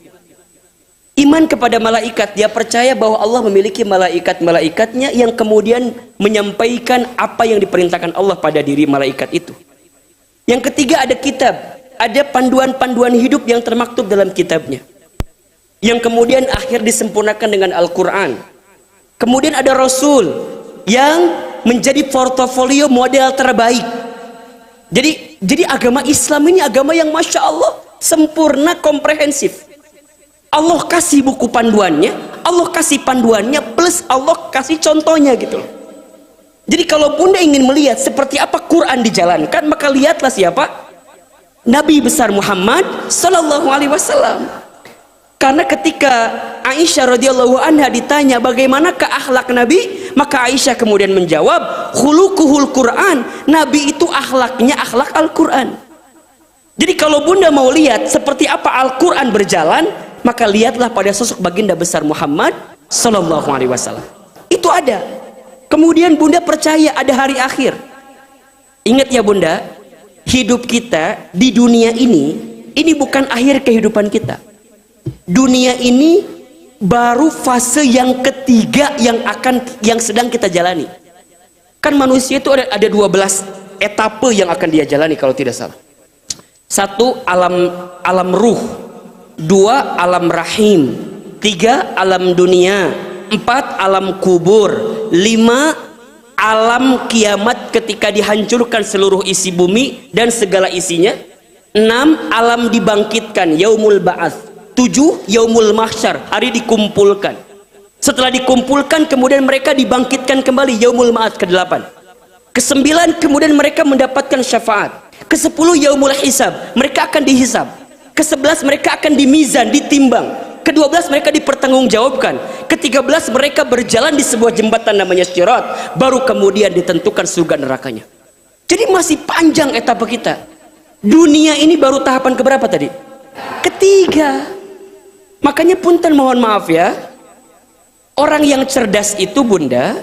A: Iman kepada malaikat, dia percaya bahwa Allah memiliki malaikat-malaikatnya yang kemudian menyampaikan apa yang diperintahkan Allah pada diri malaikat itu. Yang ketiga ada kitab, ada panduan-panduan hidup yang termaktub dalam kitabnya, yang kemudian akhir disempurnakan dengan Al-Quran. Kemudian ada Rasul yang menjadi portofolio model terbaik. Jadi agama Islam ini agama yang Masya Allah sempurna, komprehensif. Allah kasih buku panduannya, Allah kasih panduannya, plus Allah kasih contohnya gitu loh. Jadi kalau bunda ingin melihat seperti apa Quran dijalankan, maka lihatlah siapa? Nabi besar Muhammad Sallallahu Alaihi Wasallam. Karena ketika Aisyah radhiyallahu anha ditanya bagaimanakah akhlak Nabi, maka Aisyah kemudian menjawab, khuluquhul Quran. Nabi itu akhlaknya akhlak Al-Quran. Jadi kalau bunda mau lihat seperti apa Al-Quran berjalan, maka lihatlah pada sosok baginda besar Muhammad Sallallahu Alaihi Wasallam. Itu ada. Kemudian bunda percaya ada hari akhir. Ingat ya bunda, hidup kita di dunia ini bukan akhir kehidupan kita. Dunia ini baru fase yang ketiga yang sedang kita jalani. Kan manusia itu ada 12 etape yang akan dia jalani kalau tidak salah. 1 alam ruh, 2 alam rahim, 3 alam dunia, 4 alam kubur, 5 alam kiamat ketika dihancurkan seluruh isi bumi dan segala isinya, 6 alam dibangkitkan, yaumul ba'ats, 7 yaumul mahsyar, hari dikumpulkan. Setelah dikumpulkan kemudian mereka dibangkitkan kembali, yaumul ma'ad, ke-8. Ke-9 kemudian mereka mendapatkan syafaat. Ke-10 yaumul hisab, mereka akan dihisab. Ke-11 mereka akan dimizan, ditimbang. Ke-12 mereka dipertanggungjawabkan. Ke-13 mereka berjalan di sebuah jembatan namanya Sirat, baru kemudian ditentukan surga nerakanya. Jadi masih panjang etapa kita. Dunia ini baru tahapan keberapa tadi? Ketiga. Makanya punten mohon maaf ya, orang yang cerdas itu bunda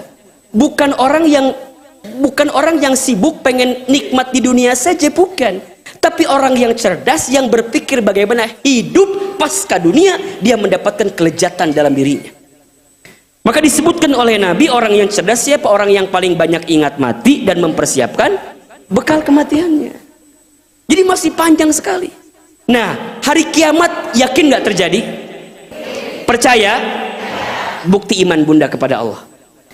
A: bukan orang yang sibuk pengen nikmat di dunia saja, bukan. Tapi orang yang cerdas yang berpikir bagaimana hidup pasca dunia dia mendapatkan kelezatan dalam dirinya. Maka disebutkan oleh Nabi, orang yang cerdas siapa? Orang yang paling banyak ingat mati dan mempersiapkan bekal kematiannya. Jadi masih panjang sekali. Nah, hari kiamat yakin nggak terjadi? Percaya? Bukti iman bunda kepada Allah.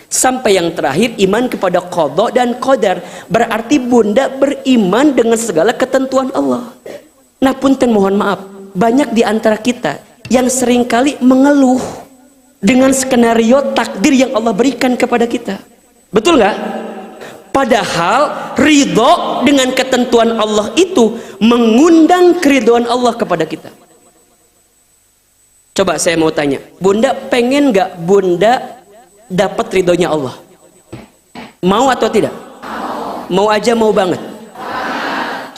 A: Sampai yang terakhir, iman kepada qada dan qadar. Berarti bunda beriman dengan segala ketentuan Allah. Nah, punten mohon maaf, banyak di antara kita yang seringkali mengeluh dengan skenario takdir yang Allah berikan kepada kita. Betul nggak? Padahal ridho dengan ketentuan Allah itu mengundang keridhaan Allah kepada kita. Coba saya mau tanya, bunda pengen nggak bunda dapat ridhonya Allah? Mau atau tidak? Mau aja, mau banget?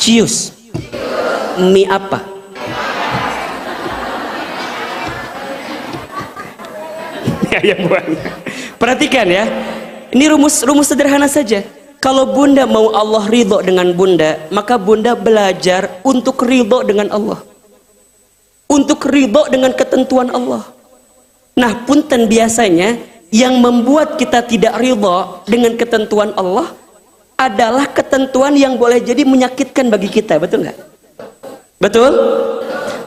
A: Cius. Mie apa? Ayam buang. Perhatikan ya, ini rumus sederhana saja. Kalau bunda mau Allah ridho dengan bunda, maka bunda belajar untuk ridho dengan Allah, untuk ridho dengan ketentuan Allah. Nah, punten biasanya yang membuat kita tidak ridho dengan ketentuan Allah adalah ketentuan yang boleh jadi menyakitkan bagi kita. Betul nggak? Betul?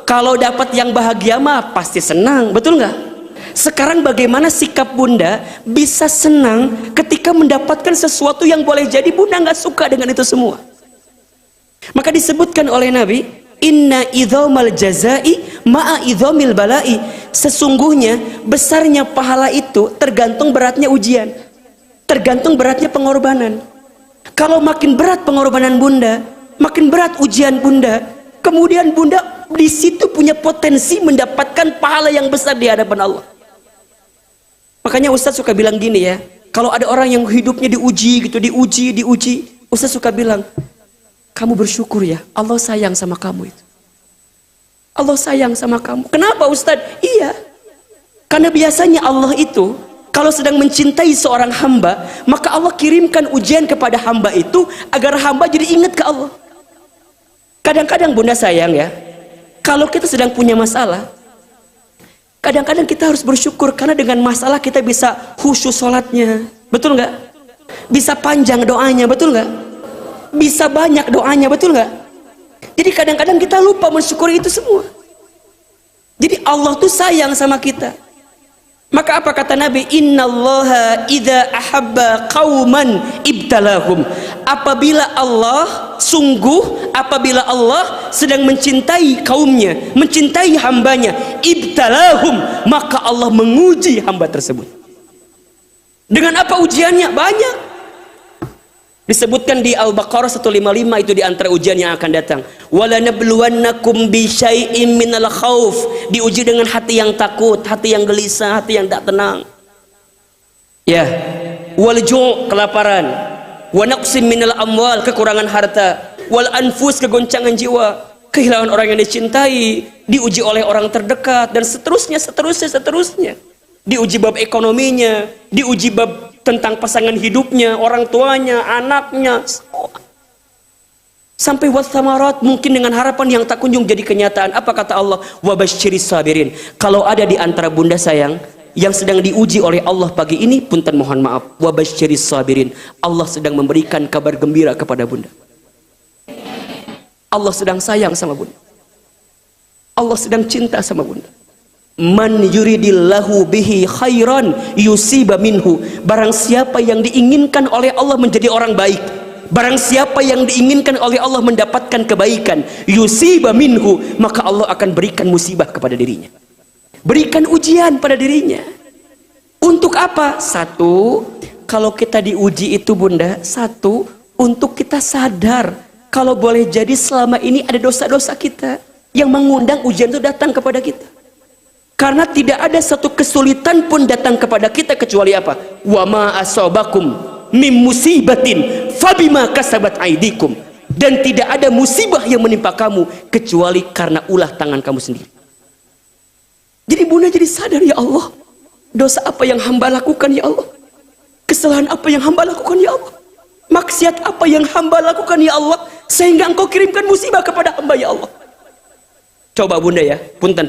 A: Kalau dapat yang bahagia mah pasti senang. Betul nggak? Sekarang bagaimana sikap bunda bisa senang ketika mendapatkan sesuatu yang boleh jadi bunda nggak suka dengan itu semua? Maka disebutkan oleh Nabi, inna idhomal jazai ma'a idhomil balai. Sesungguhnya besarnya pahala itu tergantung beratnya ujian, tergantung beratnya pengorbanan. Kalau makin berat pengorbanan bunda, makin berat ujian bunda, kemudian bunda di situ punya potensi mendapatkan pahala yang besar di hadapan Allah. Makanya Ustadz suka bilang gini ya, kalau ada orang yang hidupnya diuji gitu, diuji, Ustadz suka bilang, kamu bersyukur ya, Allah sayang sama kamu itu. Allah sayang sama kamu. Kenapa Ustadz? Iya, karena biasanya Allah itu kalau sedang mencintai seorang hamba, maka Allah kirimkan ujian kepada hamba itu agar hamba jadi ingat ke Allah. Kadang-kadang bunda sayang ya, kalau kita sedang punya masalah, kadang-kadang kita harus bersyukur karena dengan masalah kita bisa khusyuk sholatnya. Betul nggak? Bisa panjang doanya. Betul nggak? Bisa banyak doanya. Betul nggak? Jadi kadang-kadang kita lupa mensyukuri itu semua. Jadi Allah tuh sayang sama kita. Maka apa kata Nabi? Innallaha idza ahabba qauman ibtalahum. Apabila Allah sedang mencintai kaumnya, mencintai hambanya, ibtalahum, maka Allah menguji hamba tersebut. Dengan apa ujiannya? Banyak. Disebutkan di Al-Baqarah 155, itu di antara ujian yang akan datang. Wala nabluwannakum bi syai'im minal khauf. Diuji dengan hati yang takut, hati yang gelisah, hati yang tak tenang. Ya. Wal ju', kelaparan. Wa naqsim minal amwal, kekurangan harta. Wal anfus, kegoncangan jiwa. Kehilangan orang yang dicintai, diuji oleh orang terdekat, dan seterusnya. Diuji bab ekonominya, diuji bab tentang pasangan hidupnya, orang tuanya, anaknya, sampai wathamarat, mungkin dengan harapan yang tak kunjung jadi kenyataan. Apa kata Allah? Wabasyiris sabirin. Kalau ada di antara bunda sayang yang sedang diuji oleh Allah pagi ini, punten mohon maaf, wabasyiris sabirin, Allah sedang memberikan kabar gembira kepada bunda. Allah sedang sayang sama bunda, Allah sedang cinta sama bunda. Man yuridillahu bihi khairan yusiba minhu. Barang siapa yang diinginkan oleh Allah menjadi orang baik, barang siapa yang diinginkan oleh Allah mendapatkan kebaikan, yusiba minhu, maka Allah akan berikan musibah kepada dirinya, berikan ujian pada dirinya. Untuk apa? Satu, kalau kita diuji itu bunda, satu, untuk kita sadar kalau boleh jadi selama ini ada dosa-dosa kita yang mengundang ujian itu datang kepada kita. Karena tidak ada satu kesulitan pun datang kepada kita kecuali apa? Wa ma asabakum mim musibatin fabima kasabat aidikum. Dan tidak ada musibah yang menimpa kamu kecuali karena ulah tangan kamu sendiri. Jadi bunda jadi sadar, ya Allah, dosa apa yang hamba lakukan ya Allah, kesalahan apa yang hamba lakukan ya Allah, maksiat apa yang hamba lakukan ya Allah, sehingga engkau kirimkan musibah kepada hamba ya Allah. Coba bunda ya, punten.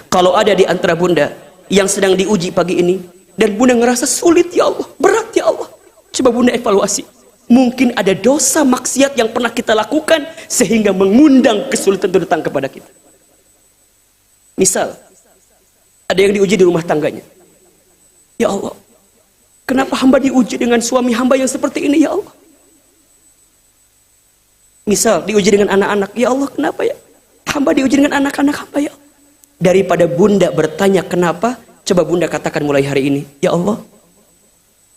A: Kalau ada di antara bunda yang sedang diuji pagi ini, dan bunda ngerasa sulit ya Allah, berat ya Allah, coba bunda evaluasi. Mungkin ada dosa maksiat yang pernah kita lakukan sehingga mengundang kesulitan itu datang kepada kita. Misal, ada yang diuji di rumah tangganya. Ya Allah, kenapa hamba diuji dengan suami hamba yang seperti ini ya Allah? Misal, diuji dengan anak-anak. Ya Allah, kenapa ya hamba diuji dengan anak-anak hamba ya Allah? Daripada bunda bertanya kenapa, coba bunda katakan mulai hari ini, ya Allah,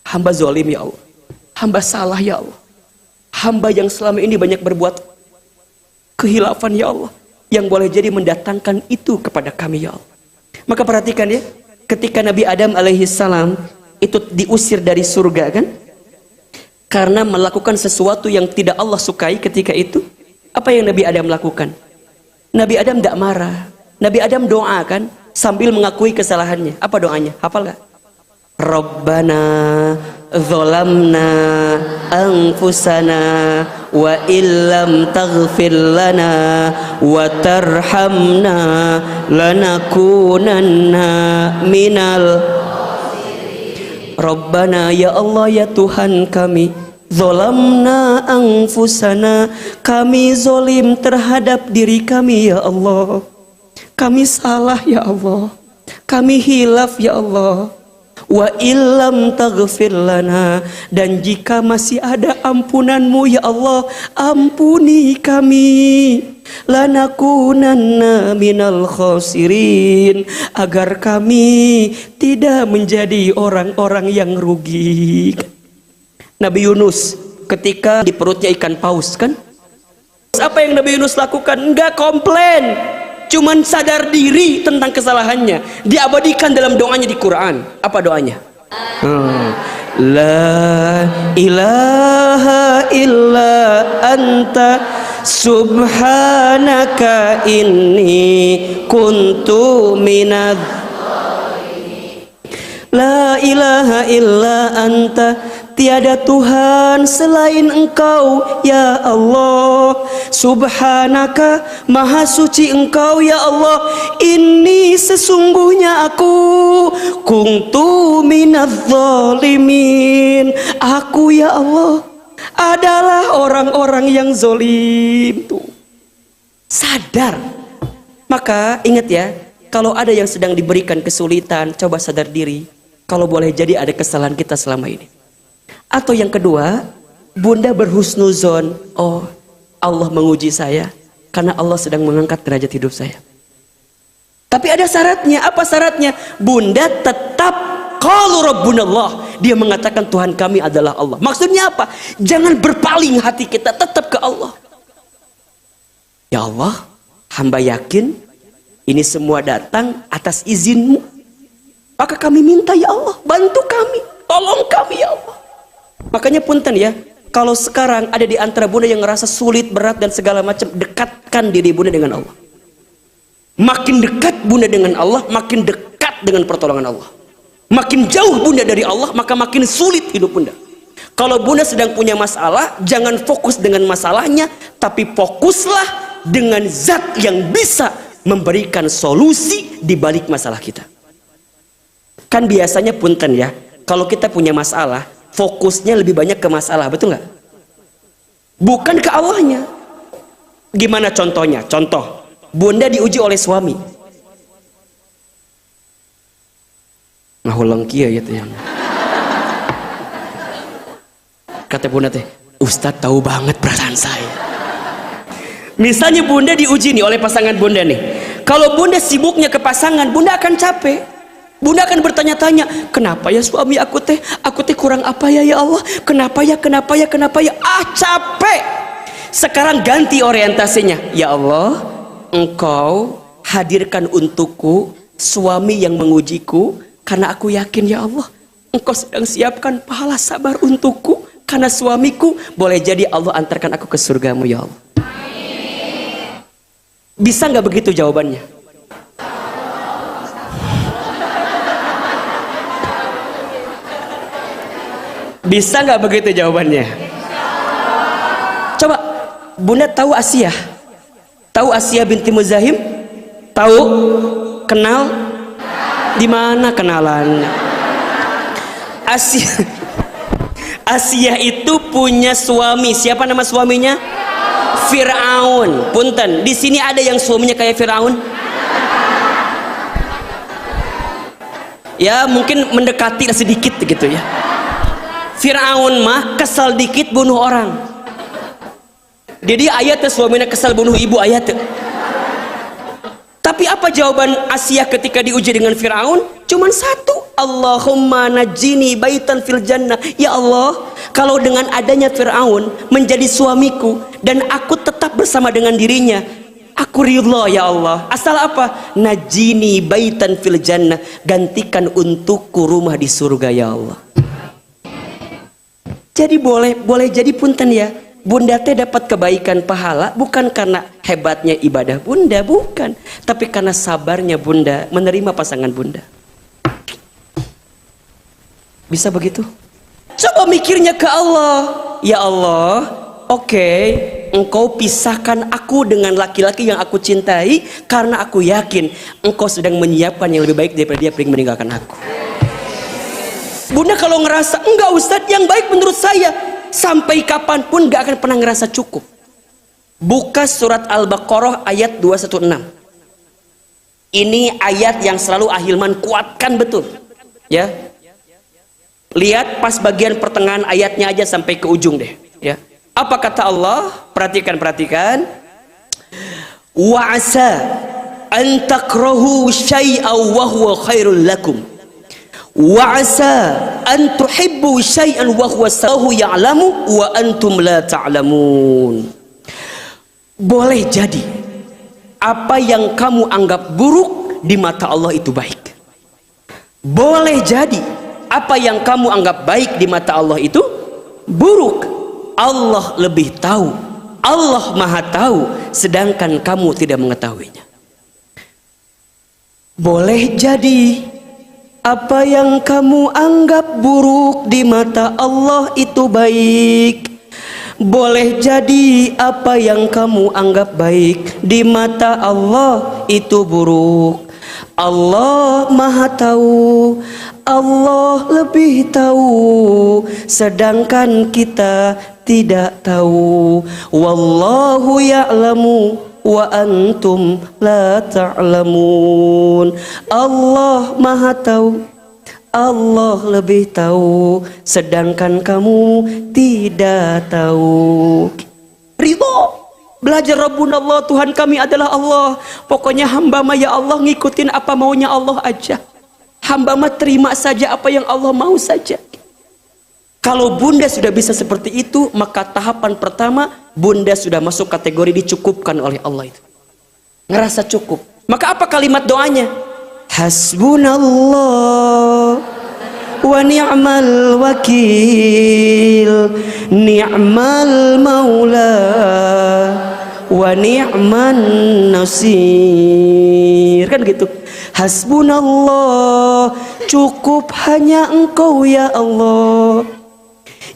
A: hamba zalim ya Allah, hamba salah ya Allah, hamba yang selama ini banyak berbuat kehilafan ya Allah, yang boleh jadi mendatangkan itu kepada kami ya Allah. Maka perhatikan ya, ketika Nabi Adam alaihissalam itu diusir dari surga kan, karena melakukan sesuatu yang tidak Allah sukai ketika itu, apa yang Nabi Adam lakukan? Nabi Adam tidak marah. Nabi Adam doa kan sambil mengakui kesalahannya. Apa doanya? Hafal gak? Rabbana zalamna anfusana wa illam taghfir lana wa tarhamna lanakunanna minal Rabbana, ya Allah ya Tuhan kami, zalamna anfusana, kami zolim terhadap diri kami ya Allah. Kami salah ya Allah, kami hilaf ya Allah. Wa illam taghfir lana, dan jika masih ada ampunanmu ya Allah, ampuni kami. Lanakunanna minal khasirin, agar kami tidak menjadi orang-orang yang rugi. Nabi Yunus ketika di perutnya ikan paus kan, apa yang Nabi Yunus lakukan? Enggak komplain, cuman sadar diri tentang kesalahannya. Diabadikan dalam doanya di Quran. Apa doanya? La ilaha illa anta subhanaka inni kuntu minad. La ilaha illa anta, tiada Tuhan selain Engkau ya Allah. Subhanaka, maha suci Engkau ya Allah. Ini sesungguhnya aku kuntu minadz zalimin, aku ya Allah adalah orang-orang yang zolim. Tuh, sadar. Maka ingat ya, kalau ada yang sedang diberikan kesulitan, coba sadar diri. Kalau boleh jadi ada kesalahan kita selama ini. Atau yang kedua, bunda berhusnuzon, oh Allah menguji saya karena Allah sedang mengangkat derajat hidup saya. Tapi ada syaratnya. Apa syaratnya? Bunda tetap qalu rabbunallah, dia mengatakan Tuhan kami adalah Allah. Maksudnya apa? Jangan berpaling hati kita, tetap ke Allah. Ya Allah, hamba yakin ini semua datang atas izin-Mu. Maka kami minta ya Allah, bantu kami, tolong kami ya Allah. Makanya punten ya, kalau sekarang ada di antara bunda yang ngerasa sulit, berat dan segala macam, dekatkan diri bunda dengan Allah. Makin dekat bunda dengan Allah, makin dekat dengan pertolongan Allah. Makin jauh bunda dari Allah, maka makin sulit hidup bunda. Kalau bunda sedang punya masalah, jangan fokus dengan masalahnya, tapi fokuslah dengan zat yang bisa memberikan solusi di balik masalah kita. Kan biasanya punten ya, kalau kita punya masalah, fokusnya lebih banyak ke masalah, betul nggak? Bukan ke Allahnya. Gimana contohnya? Contoh, bunda diuji oleh suami. Ngahulang kia gitu yang. Kata bunda teh, Ustadz tahu banget perasaan saya. Misalnya bunda diuji nih oleh pasangan bunda nih. Kalau bunda sibuknya ke pasangan, bunda akan capek. Bunda akan bertanya-tanya, kenapa ya suami aku teh kurang apa ya ya Allah? Kenapa ya? Capek. Sekarang ganti orientasinya. Ya Allah, Engkau hadirkan untukku suami yang mengujiku, karena aku yakin ya Allah, Engkau sedang siapkan pahala sabar untukku, karena suamiku boleh jadi Allah antarkan aku ke surgamu ya Allah. Bisa nggak begitu jawabannya? Bisa nggak begitu jawabannya? Coba, bunda tahu Asiyah? Tahu Asiyah binti Muzahim? Tahu? Kenal? Di mana kenalan? Asiyah itu punya suami. Siapa nama suaminya? Fir'aun. Punten, di sini ada yang suaminya kayak Fir'aun? Ya mungkin mendekati sedikit gitu ya. Fir'aun mah kesal dikit bunuh orang. Jadi ayatnya suaminya kesal bunuh ibu ayatnya. Tapi apa jawaban Asia ketika diuji dengan Fir'aun? Cuman satu, Allahumma najini baitan fil jannah. Ya Allah, kalau dengan adanya Fir'aun menjadi suamiku dan aku tetap bersama dengan dirinya, aku ridha ya Allah. Asal apa? Najini baitan fil jannah, gantikan untukku rumah di surga ya Allah. Jadi boleh jadi punten ya, Bunda teh dapat kebaikan pahala bukan karena hebatnya ibadah Bunda, bukan, tapi karena sabarnya Bunda menerima pasangan Bunda. Bisa begitu? Coba mikirnya ke Allah. Ya Allah, oke, Engkau pisahkan aku dengan laki-laki yang aku cintai karena aku yakin Engkau sedang menyiapkan yang lebih baik daripada dia pergi meninggalkan aku. Bunda kalau ngerasa enggak Ustadz, yang baik menurut saya, sampai kapanpun gak akan pernah ngerasa cukup. Buka surat Al-Baqarah ayat 216. Ini ayat yang selalu Ahilman kuatkan betul ya. Lihat pas bagian pertengahan ayatnya aja sampai ke ujung deh ya. Apa kata Allah? Perhatikan. Wa asa an takrahu syai'aw wa huwa khairul lakum. Wa asa an tuhibbu syai'an wa huwa sallahu ya'lamu wa antum la ta'lamun. Boleh jadi apa yang kamu anggap buruk di mata Allah itu baik. Boleh jadi apa yang kamu anggap baik di mata Allah itu buruk. Allah lebih tahu, Allah maha tahu, sedangkan kamu tidak mengetahuinya. Boleh jadi apa yang kamu anggap buruk di mata Allah itu baik. Boleh jadi apa yang kamu anggap baik di mata Allah itu buruk. Allah maha tahu, Allah lebih tahu, sedangkan kita tidak tahu. Wallahu ya'lamu wa antum la ta'lamun. Allah maha tahu, Allah lebih tahu, sedangkan kamu tidak tahu. Ridho, belajar Rabbunallah, Tuhan kami adalah Allah. Pokoknya hamba mah ya Allah ngikutin apa maunya Allah aja. Hamba mah terima saja apa yang Allah mau saja. Kalau Bunda sudah bisa seperti itu, maka tahapan pertama Bunda sudah masuk kategori dicukupkan oleh Allah itu. Ngerasa cukup. Maka apa kalimat doanya? Hasbunallah wa ni'mal wakil, ni'mal maula wa ni'man nasir. Kan gitu. Hasbunallah, cukup hanya Engkau ya Allah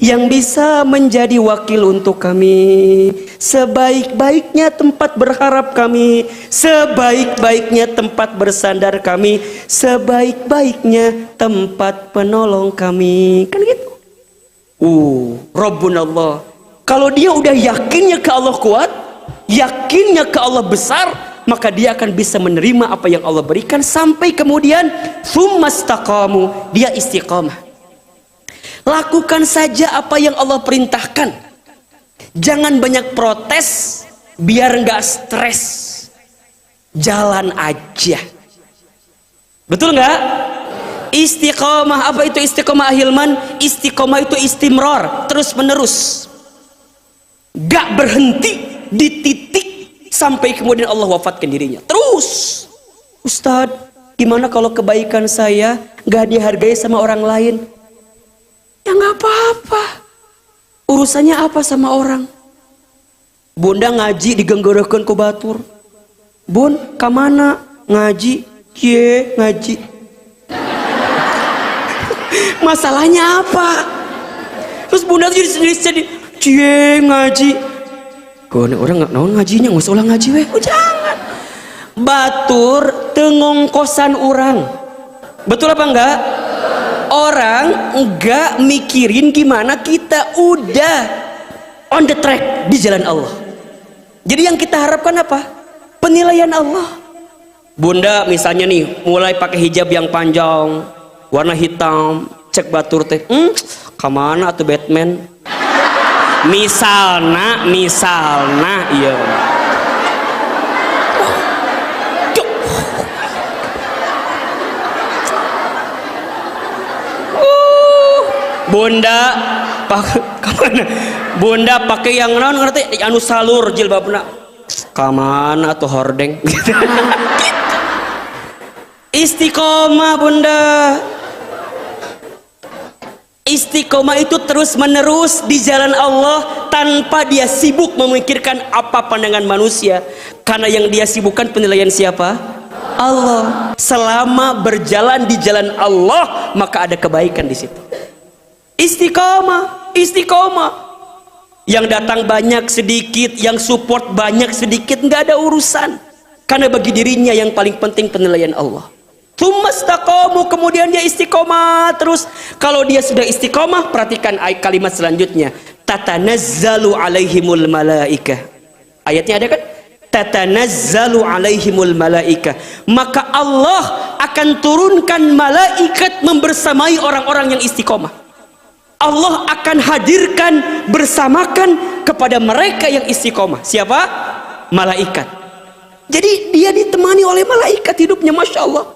A: yang bisa menjadi wakil untuk kami. Sebaik-baiknya tempat berharap kami, sebaik-baiknya tempat bersandar kami, sebaik-baiknya tempat penolong kami. Kan gitu. Rabbunallah. Kalau dia udah yakinnya ke Allah kuat, yakinnya ke Allah besar, maka dia akan bisa menerima apa yang Allah berikan sampai kemudian tsumastaqamu, dia istiqamah. Lakukan saja apa yang Allah perintahkan. Jangan banyak protes biar nggak stres. Jalan aja. Betul nggak? Istiqamah, apa itu istiqamah Ahilman? Istiqamah itu istimrar, terus menerus. Gak berhenti di titik sampai kemudian Allah wafatkan dirinya. Terus, Ustadz, gimana kalau kebaikan saya gak dihargai sama orang lain? Ya gak apa-apa. Urusannya apa sama orang? Bunda ngaji digenggorokan ku batur. Bun, kamana? Ngaji. Cie, ngaji. Masalahnya apa? Terus Bunda jadi sendiri-sendiri. Cie, ngaji. Kau orang nggak naon ngajinya, nggak usah ulang ngaji weh. Jangan. Batur tengongkosan orang. Betul apa enggak? orang enggak mikirin gimana kita udah on the track di jalan Allah. Jadi yang kita harapkan apa? Penilaian Allah. Bunda misalnya nih mulai pakai hijab yang panjang warna hitam, cek batur teh kemana tuh Batman misalna iya. Bunda kemana? Bunda pakai yang non ngerti anu salur jilbabna kemana tuh hordeng gitu. Istiqomah bunda. Istiqomah itu terus menerus di jalan Allah tanpa dia sibuk memikirkan apa pandangan manusia, karena yang dia sibukkan penilaian siapa? Allah. Selama berjalan di jalan Allah maka ada kebaikan di situ. Istiqomah, istiqomah. Yang datang banyak sedikit, yang support banyak sedikit, nggak ada urusan. Karena bagi dirinya yang paling penting penilaian Allah. Tsumastaqamu, kemudian dia istiqomah terus. Kalau dia sudah istiqomah, perhatikan kalimat selanjutnya. Tatanazzalu alaihimul malaikah. Ayatnya ada kan? Tatanazzalu alaihimul malaikah. Maka Allah akan turunkan malaikat membersamai orang-orang yang istiqomah. Allah akan hadirkan bersamakan kepada mereka yang istiqomah. Siapa? Malaikat. Jadi dia ditemani oleh malaikat hidupnya, masya Allah.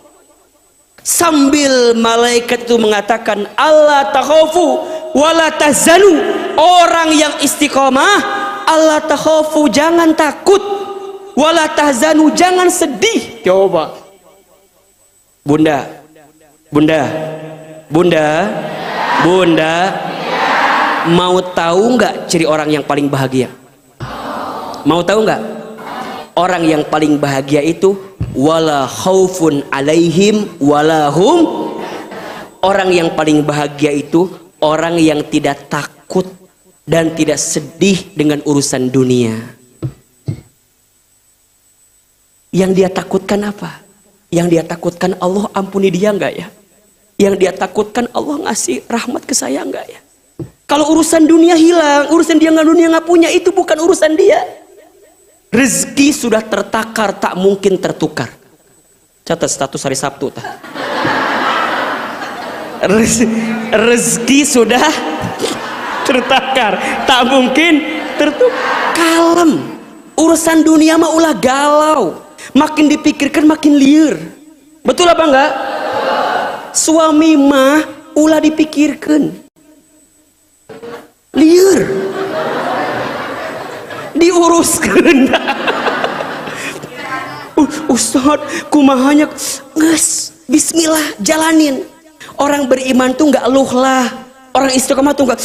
A: Sambil malaikat itu mengatakan Allah takhafu wala tahzanu. Orang yang istiqomah, Allah takhafu, jangan takut, wala tahzanu, jangan sedih. Coba bunda, mau tahu nggak ciri orang yang paling bahagia? Mau tahu nggak? Orang yang paling bahagia itu wala khaufun alaihim walahum. Orang yang paling bahagia itu orang yang tidak takut dan tidak sedih dengan urusan dunia. Yang dia takutkan apa? Yang dia takutkan Allah ampuni dia nggak ya? Yang dia takutkan Allah ngasih rahmat ke saya enggak ya? Kalau urusan dunia hilang, urusan dia nggak punya, itu bukan urusan dia. Rezeki sudah tertakar, tak mungkin tertukar. Catat status hari Sabtu. Rezeki sudah tertakar, tak mungkin tertukar. Kalem. Urusan dunia mah ulah galau. Makin dipikirkan makin liar. Betul apa enggak? Suami mah ulah dipikirkan liar, diuruskan. Ustad kumahanya nges, bismillah jalanin. Orang beriman tuh nggak eluh lah, orang istiqomah tuh nggak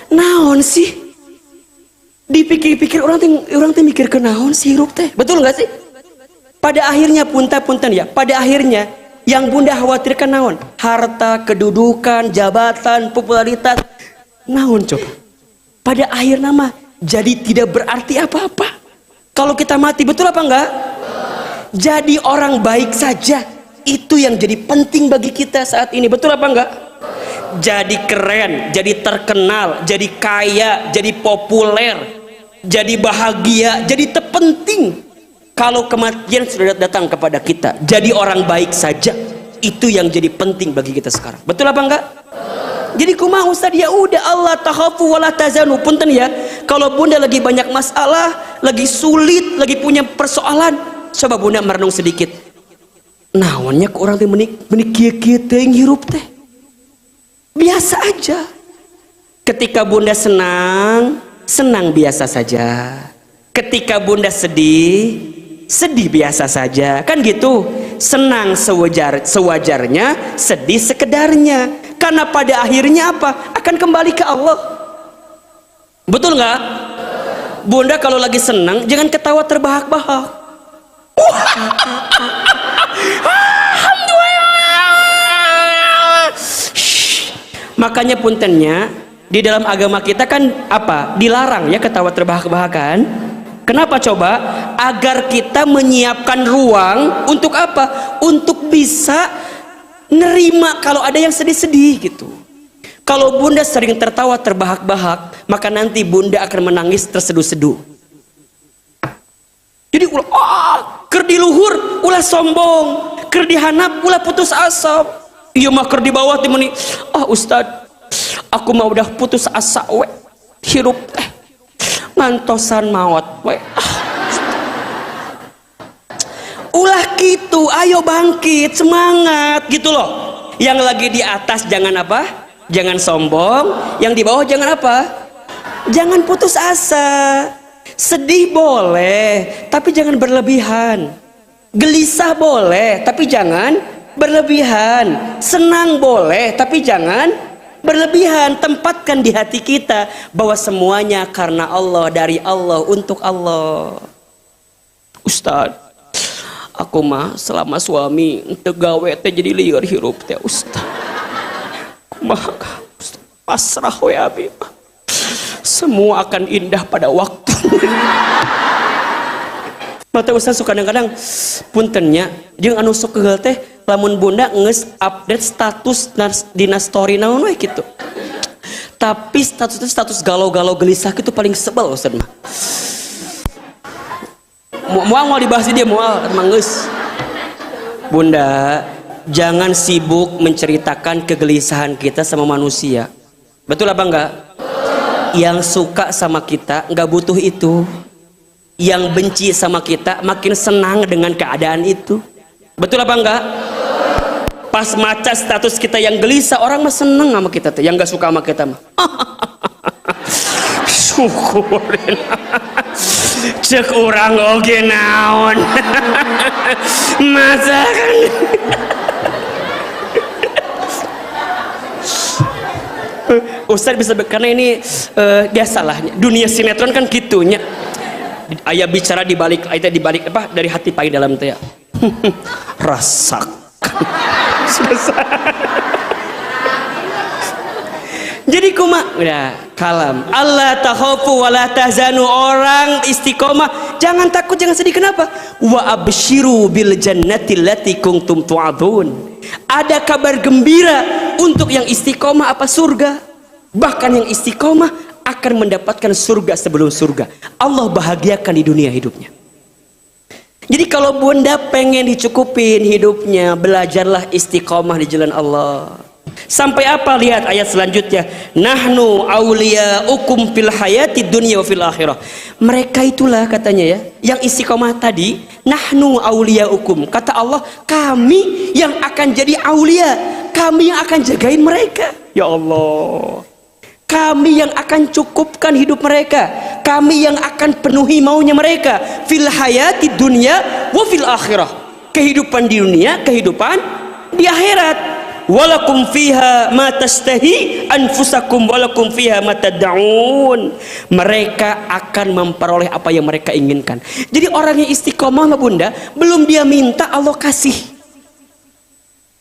A: naon sih, dipikir-pikir orang tuh mikir ke naon sih hirup teh. Betul nggak sih? Pada akhirnya punten ya, pada akhirnya yang bunda khawatirkan naon? Harta, kedudukan, jabatan, popularitas. Naon coba? Pada akhir nama jadi tidak berarti apa-apa. Kalau kita mati, betul apa enggak? Jadi orang baik saja, itu yang jadi penting bagi kita saat ini. Betul apa enggak? Jadi keren, jadi terkenal, jadi kaya, jadi populer, jadi bahagia, jadi terpenting. Kalau kematian sudah datang kepada kita, jadi orang baik saja, itu yang jadi penting bagi kita sekarang. Betul apa enggak? Jadi kumaha Ustaz, ya udah Allah takhafu wala tazanu. Punten ya, kalau bunda lagi banyak masalah, lagi sulit, lagi punya persoalan, coba bunda merenung sedikit. Naonnya ke orang teh menik kieu teh hirup teh. Biasa aja. Ketika bunda senang biasa saja. Ketika bunda sedih biasa saja, kan gitu. Senang sewajarnya, sedih sekedarnya. Karena pada akhirnya apa? Akan kembali ke Allah. Betul nggak? Bunda kalau lagi senang jangan ketawa terbahak-bahak. Makanya puntennya di dalam agama kita kan apa? Dilarang ya ketawa terbahak-bahakan. Kenapa coba? Agar kita menyiapkan ruang untuk apa? Untuk bisa nerima kalau ada yang sedih-sedih gitu. Kalau bunda sering tertawa terbahak-bahak, maka nanti bunda akan menangis terseduh-seduh. Jadi ulah keur di luhur ulah sombong, keur di handap ulah putus asa. Iya mah keur di bawah teh meni, Ustad, aku mah udah putus asa we. Hirup ngantosan maot we. Ulah gitu, ayo bangkit, semangat gitu loh. Yang lagi di atas jangan apa? Jangan sombong, yang di bawah jangan apa? Jangan putus asa. Sedih boleh, tapi jangan berlebihan. Gelisah boleh, tapi jangan berlebihan. Senang boleh, tapi jangan berlebihan. Tempatkan di hati kita bahwa semuanya karena Allah, dari Allah, untuk Allah. Ustaz, aku mah selama suami teu gawe teh jadi lieur hirup teh Ustaz. Maka pasrah we abi, semua akan indah pada waktunya. Mata Ustaz suka kadang-kadang puntennya jeung anu sok keheul teh lamun bunda geus update status dina story naon we kitu. Tapi status galau-galau gelisah itu paling sebel Ustaz mah. Mau dibahas dia moal emang geus. Bunda, jangan sibuk menceritakan kegelisahan kita sama manusia. Betul apa enggak? Yang suka sama kita enggak butuh itu. Yang benci sama kita makin senang dengan keadaan itu. Betul apa enggak? Pas maca status kita yang gelisah, orang mah seneng sama kita tuh. Yang enggak suka sama kita mah syukurin. Cek orang oge naon. Masa kan Ustaz bisa karena ini biasalah dunia sinetron kan gitunya. Ayah bicara dibalik apa dari hati paling dalam teh ya. Rasakan. Jadi kumaha udah kalam. Allah takhafu wa la tahzanu, orang istiqomah jangan takut jangan sedih. Kenapa? Wa absyiru bil jannati allati kuntum tu'adun. Ada kabar gembira untuk yang istiqomah apa? Surga. Bahkan yang istiqomah akan mendapatkan surga sebelum surga. Allah bahagiakan di dunia hidupnya. Jadi kalau bunda pengen dicukupin hidupnya, belajarlah istiqomah di jalan Allah. Sampai apa? Lihat ayat selanjutnya. Nahnu awliyaukum fil hayati dunya wa fil akhirah. Mereka itulah katanya ya, yang istiqomah tadi. Nahnu awliyaukum. Kata Allah, kami yang akan jadi aulia, kami yang akan jagain mereka. Ya Allah, kami yang akan cukupkan hidup mereka, kami yang akan penuhi maunya mereka. Fil hayati dunya wa fil akhirah. Kehidupan di dunia, kehidupan di akhirat. Walakum fiha ma tastahi anfusakum walakum fiha ma tad'un. Mereka akan memperoleh apa yang mereka inginkan. Jadi orang yang istiqomah mah bunda, belum dia minta Allah kasih.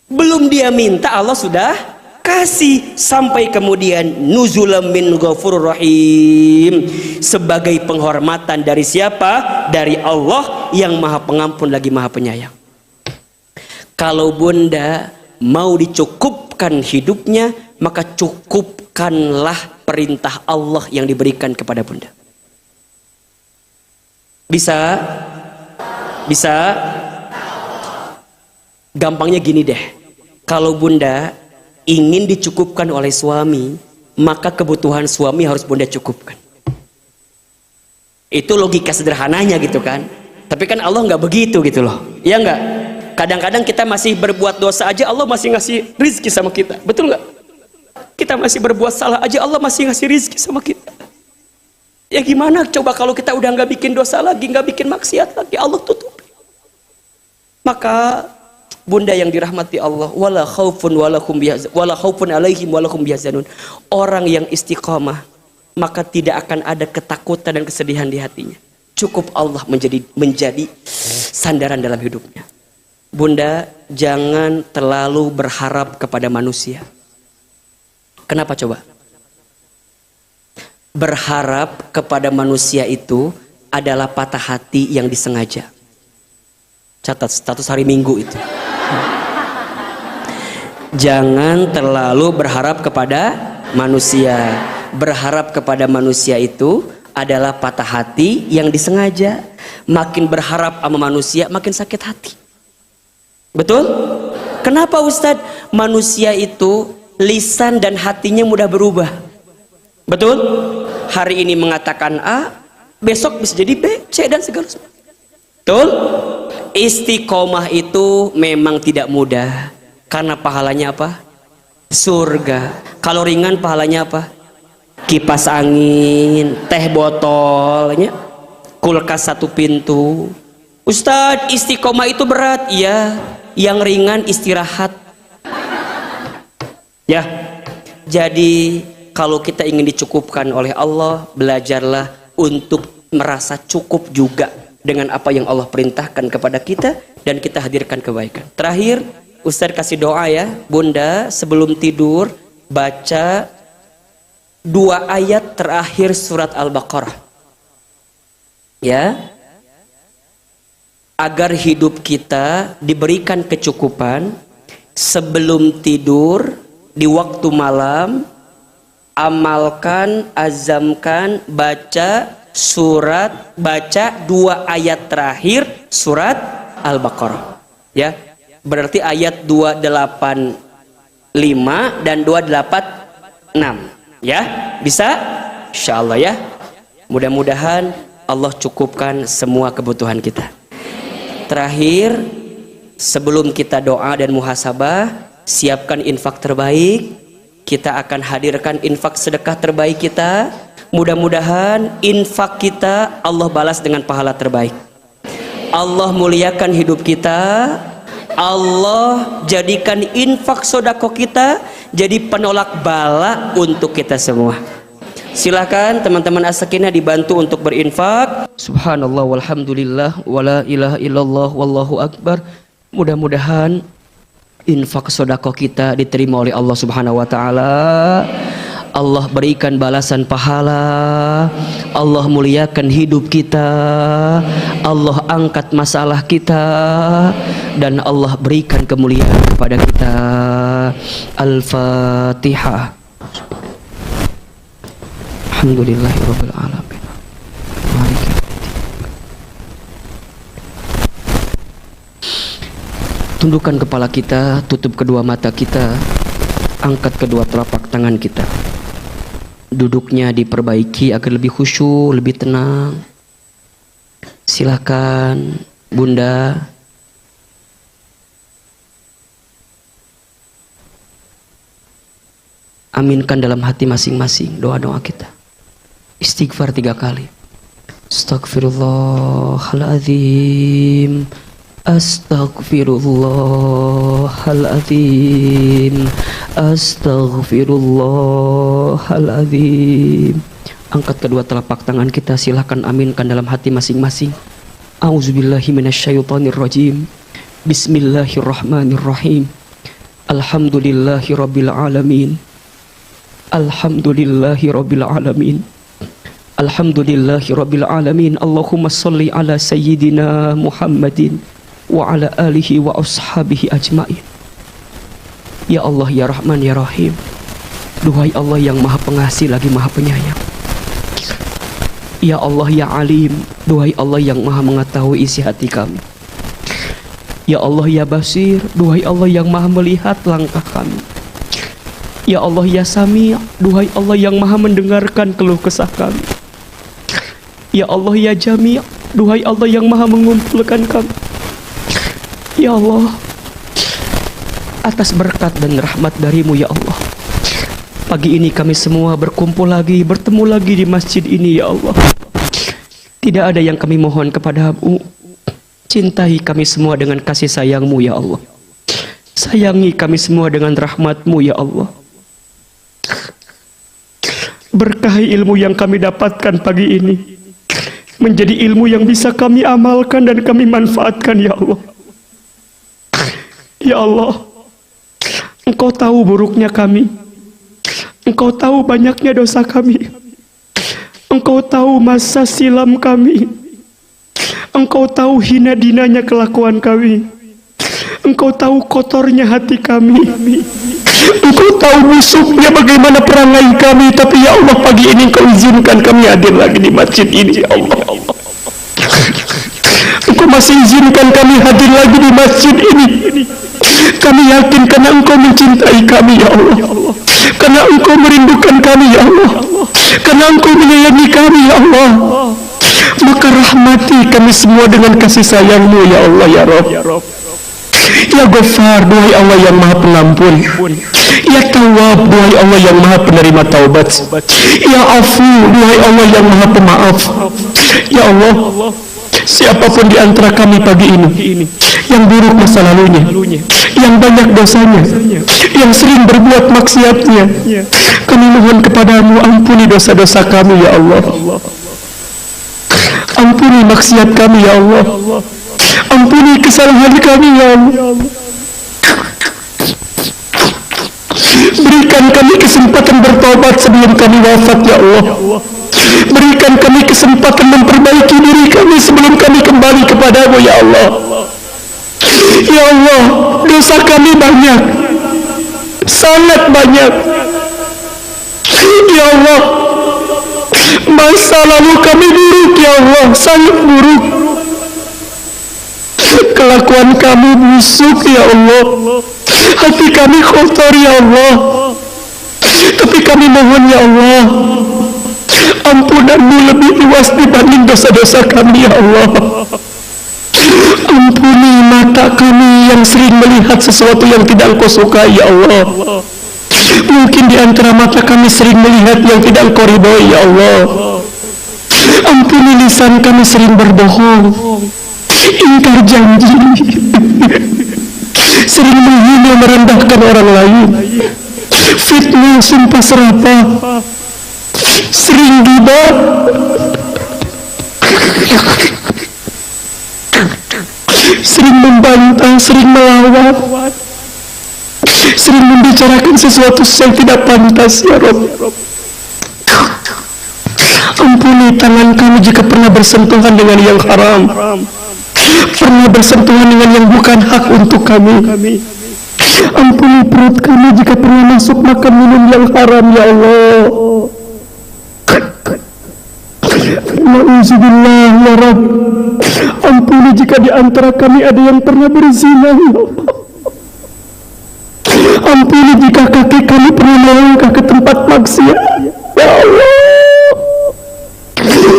A: Belum dia minta Allah sudah kasih. Sampai kemudian nuzulam min ghafurur rahim, sebagai penghormatan dari siapa? Dari Allah yang maha pengampun lagi maha penyayang. Kalau bunda mau dicukupkan hidupnya, maka cukupkanlah perintah Allah yang diberikan kepada bunda. Bisa? Bisa? Gampangnya gini deh. Kalau bunda ingin dicukupkan oleh suami, maka kebutuhan suami harus bunda cukupkan. Itu logika sederhananya gitu kan. Tapi kan Allah nggak begitu gitu loh. Ya nggak? Kadang-kadang kita masih berbuat dosa aja Allah masih ngasih rizki sama kita. Betul nggak? Kita masih berbuat salah aja Allah masih ngasih rizki sama kita. Ya gimana coba kalau kita udah nggak bikin dosa lagi, nggak bikin maksiat lagi, Allah tutup. Maka bunda yang dirahmati Allah, wala khaufun alaihim wala hum yahzanun. Orang yang istiqamah, maka tidak akan ada ketakutan dan kesedihan di hatinya. Cukup Allah menjadi sandaran dalam hidupnya. Bunda, jangan terlalu berharap kepada manusia. Kenapa coba? Berharap kepada manusia itu adalah patah hati yang disengaja. Catat status hari Minggu itu. Jangan terlalu berharap kepada manusia. Berharap kepada manusia itu adalah patah hati yang disengaja. Makin berharap sama manusia makin sakit hati. Betul? Kenapa Ustadz? Manusia itu lisan dan hatinya mudah berubah. Betul? Hari ini mengatakan A, besok bisa jadi B, C dan segala sesuatu. Betul? Istiqomah itu memang tidak mudah. Karena pahalanya apa? Surga. Kalau ringan pahalanya apa? Kipas angin, teh botolnya, kulkas 1 pintu. Ustadz, istiqomah itu berat. Iya, yang ringan istirahat. Ya, jadi kalau kita ingin dicukupkan oleh Allah, belajarlah untuk merasa cukup juga dengan apa yang Allah perintahkan kepada kita dan kita hadirkan kebaikan. Terakhir, Ustadz kasih doa ya, Bunda, sebelum tidur baca 2 ayat terakhir surat Al-Baqarah. Ya. Agar hidup kita diberikan kecukupan sebelum tidur di waktu malam, amalkan, azamkan, baca 2 ayat terakhir surat Al-Baqarah. Ya. Berarti ayat 285 dan 286. Ya, bisa? Insyaallah ya. Mudah-mudahan Allah cukupkan semua kebutuhan kita. Terakhir, sebelum kita doa dan muhasabah, siapkan infak terbaik. Kita akan hadirkan infak sedekah terbaik kita. Mudah-mudahan infak kita Allah balas dengan pahala terbaik. Allah muliakan hidup kita. Allah jadikan infak sodako kita jadi penolak bala untuk kita semua. Silakan teman-teman As-Sakinah dibantu untuk berinfak. Subhanallah walhamdulillah wala ilaha illallah wallahu akbar. Mudah-mudahan infak sodako kita diterima oleh Allah Subhanahu wa taala. Allah berikan balasan pahala, Allah muliakan hidup kita, Allah angkat masalah kita, dan Allah berikan kemuliaan kepada kita. Al-Fatihah. Alhamdulillahirabbil alamin. Tundukkan kepala kita, tutup kedua mata kita, angkat kedua telapak tangan kita. Duduknya diperbaiki agar lebih khusyuk, lebih tenang. Silakan Bunda. Aminkan dalam hati masing-masing doa-doa kita. Istighfar 3 kali. Astaghfirullahaladzim, Astaghfirullahaladzim, Astaghfirullahaladzim. Angkat kedua telapak tangan kita, silakan aminkan dalam hati masing-masing. A'udzubillahi minasyaitonirrajim. Bismillahirrahmanirrahim. Alhamdulillahi rabbil alamin. Alhamdulillahi rabbil alamin. Alhamdulillahi rabbil alamin. Allahumma sholli ala sayyidina Muhammadin wa ala alihi wa ashabihi ajmain. Ya Allah, ya Rahman, ya Rahim. Duhai Allah yang maha pengasih lagi maha penyayang. Ya Allah, ya Alim. Duhai Allah yang maha mengetahui isi hati kami. Ya Allah, ya Basir. Duhai Allah yang maha melihat langkah kami. Ya Allah, ya Sami'. Duhai Allah yang maha mendengarkan keluh kesah kami. Ya Allah, ya Jami'. Duhai Allah yang maha mengumpulkan kami. Ya Allah, atas berkat dan rahmat darimu ya Allah, pagi ini kami semua berkumpul lagi, bertemu lagi di masjid ini ya Allah. Tidak ada yang kami mohon kepadamu. Cintai kami semua dengan kasih sayangmu ya Allah. Sayangi kami semua dengan rahmatmu ya Allah. Berkahi ilmu yang kami dapatkan pagi ini menjadi ilmu yang bisa kami amalkan dan kami manfaatkan ya Allah. Ya Allah, Engkau tahu buruknya kami, Engkau tahu banyaknya dosa kami, Engkau tahu masa silam kami, Engkau tahu hina dinanya kelakuan kami,
B: Engkau tahu kotornya hati kami. Engkau tahu busuknya bagaimana perangai kami. Tapi ya Allah, pagi ini Engkau izinkan kami hadir lagi di masjid ini ya Allah. Engkau masih izinkan kami hadir lagi di masjid ini. Kami yakin karena Engkau mencintai kami ya Allah, karena Engkau merindukan kami ya Allah, karena Engkau menyayangi kami ya Allah. Maka rahmati kami semua dengan kasih sayang-Mu ya Allah ya Rabb. Ya Ghaffar, duhai Allah yang Maha Pengampun. Ya Tawwab, duhai Allah yang Maha Penerima taubat. Ya Afu, duhai Allah yang Maha Pemaaf. Ya Allah, siapapun di antara kami pagi ini yang buruk masa lalunya, yang banyak dosanya, yang sering berbuat maksiatnya, kami mohon kepadamu, ampuni dosa-dosa kami ya Allah. Ampuni maksiat kami ya Allah. Ampuni kesalahan kami ya Allah. Berikan kami kesempatan bertobat sebelum kami wafat ya Allah. Berikan kami kesempatan memperbaiki diri kami sebelum kami kembali kepadamu ya Allah. Ya Allah, dosa kami banyak, sangat banyak. Ya Allah, masa lalu kami buruk ya Allah, sangat buruk. Kelakuan kami busuk ya Allah. Hati kami kotor ya Allah. Tapi kami mohon ya Allah, ampunan-Mu lebih luas dibanding dosa-dosa kami ya Allah. Ampuni mata kami yang sering melihat sesuatu yang tidak Engkau sukai ya Allah. Mungkin di antara mata kami sering melihat yang tidak Engkau ridhoi ya Allah. Ampuni lisan kami sering berbohong, ingkar janji, sering menghina merendahkan orang lain, fitnah sumpah serapah, sering ghibah, sering membantah, sering melawan, sering membicarakan sesuatu yang tidak pantas ya Rabb. Ampuni tangan kami jika pernah bersentuhan dengan yang haram, pernah bersentuhan dengan yang bukan hak untuk kami. Ampuni perut kami jika pernah masuk makan minum yang haram ya Allah. Na'udzubillah ya Rabb. Ampuni jika di antara kami ada yang pernah berzina ya Allah. Ampuni jika kaki kami pernah melangkah ke tempat maksiat ya Allah.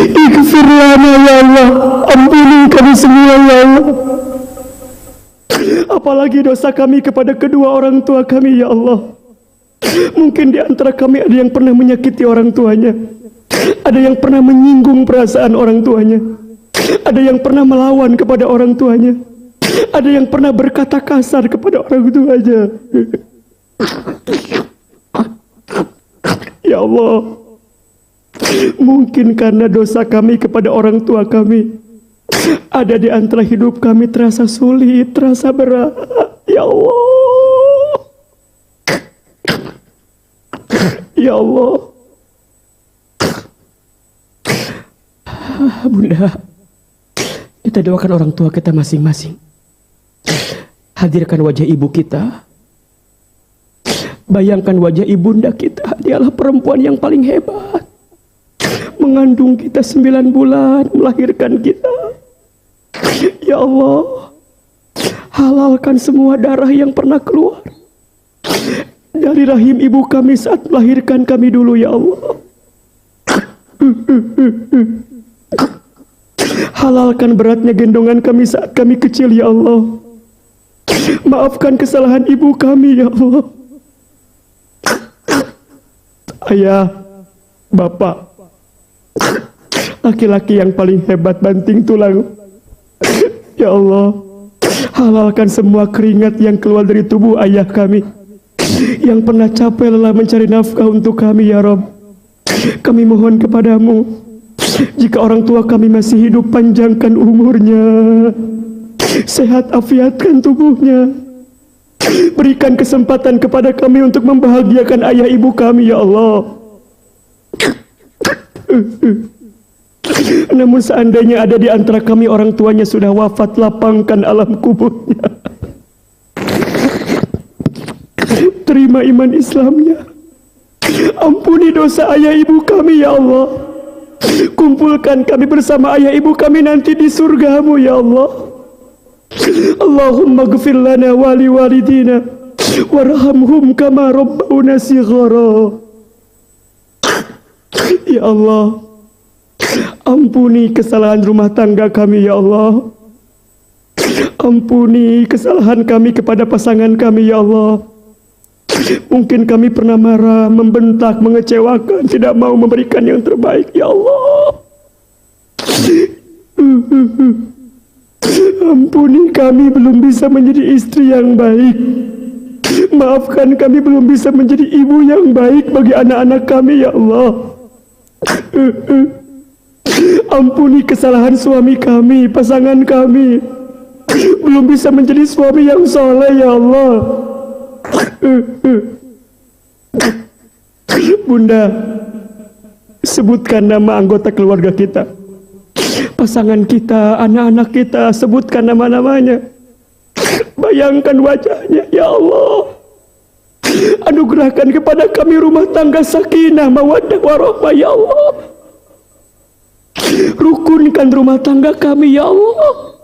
B: Ighfir lana ya Allah. Ampuni kami semua ya Allah. Apalagi dosa kami kepada kedua orang tua kami ya Allah. Mungkin di antara kami ada yang pernah menyakiti orang tuanya, ada yang pernah menyinggung perasaan orang tuanya, ada yang pernah melawan kepada orang tuanya, ada yang pernah berkata kasar kepada orang tuanya. Ya Allah, mungkin karena dosa kami kepada orang tua kami, ada di antara hidup kami terasa sulit, terasa berat. Ya Allah, ya Allah. Bunda, kita doakan orang tua kita masing-masing. Hadirkan wajah ibu kita. Bayangkan wajah ibunda kita. Dialah perempuan yang paling hebat, mengandung kita 9 bulan, melahirkan kita. Ya Allah, halalkan semua darah yang pernah keluar dari rahim ibu kami saat melahirkan kami dulu ya Allah. Halalkan beratnya gendongan kami saat kami kecil ya Allah. Maafkan kesalahan ibu kami ya Allah. Ayah, bapak, laki-laki yang paling hebat banting tulang. Ya Allah, halalkan semua keringat yang keluar dari tubuh ayah kami, yang pernah capek lelah mencari nafkah untuk kami ya Rabb. Kami mohon kepadamu, jika orang tua kami masih hidup, panjangkan umurnya, sehat afiatkan tubuhnya. Berikan kesempatan kepada kami untuk membahagiakan ayah ibu kami ya Allah. Namun seandainya ada di antara kami orang tuanya sudah wafat, lapangkan alam kuburnya. terima iman Islamnya. Ampuni dosa ayah ibu kami ya Allah. Kumpulkan kami bersama ayah ibu kami nanti di surgamu ya Allah. Allahumma ghfir lana wa li walidina warhamhum kama rabbawna shighara. Ya Allah, ampuni kesalahan rumah tangga kami ya Allah. Ampuni kesalahan kami kepada pasangan kami ya Allah. Mungkin kami pernah marah, membentak, mengecewakan, tidak mau memberikan yang terbaik ya Allah. Ampuni kami belum bisa menjadi istri yang baik. Maafkan kami belum bisa menjadi ibu yang baik bagi anak-anak kami ya Allah. Ampuni kesalahan suami kami, pasangan kami, belum bisa menjadi suami yang soleh ya Allah. Bunda, sebutkan nama anggota keluarga kita, pasangan kita, anak-anak kita, sebutkan nama-namanya. Bayangkan wajahnya ya Allah. Anugerahkan kepada kami rumah tangga sakinah, mawaddah warahmah ya Allah. Rukunkan rumah tangga kami ya Allah.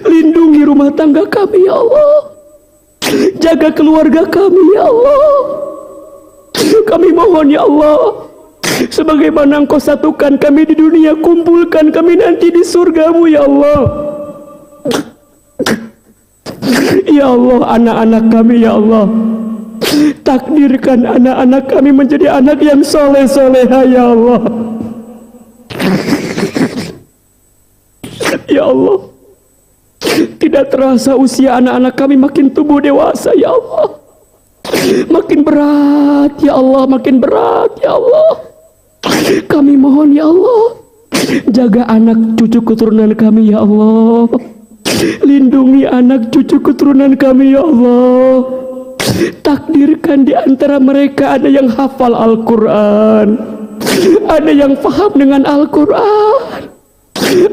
B: Lindungi rumah tangga kami ya Allah. Jaga keluarga kami ya Allah. Kami mohon ya Allah, sebagaimana Engkau satukan kami di dunia, kumpulkan kami nanti di surgamu ya Allah. Ya Allah, anak-anak kami ya Allah, takdirkan anak-anak kami menjadi anak yang soleh-soleha ya Allah. Ya Allah, tidak terasa usia anak-anak kami makin tumbuh dewasa ya Allah. Makin berat ya Allah, makin berat ya Allah. Kami mohon ya Allah, jaga anak cucu keturunan kami ya Allah. Lindungi anak cucu keturunan kami ya Allah. Takdirkan di antara mereka ada yang hafal Al-Quran, ada yang faham dengan Al-Quran,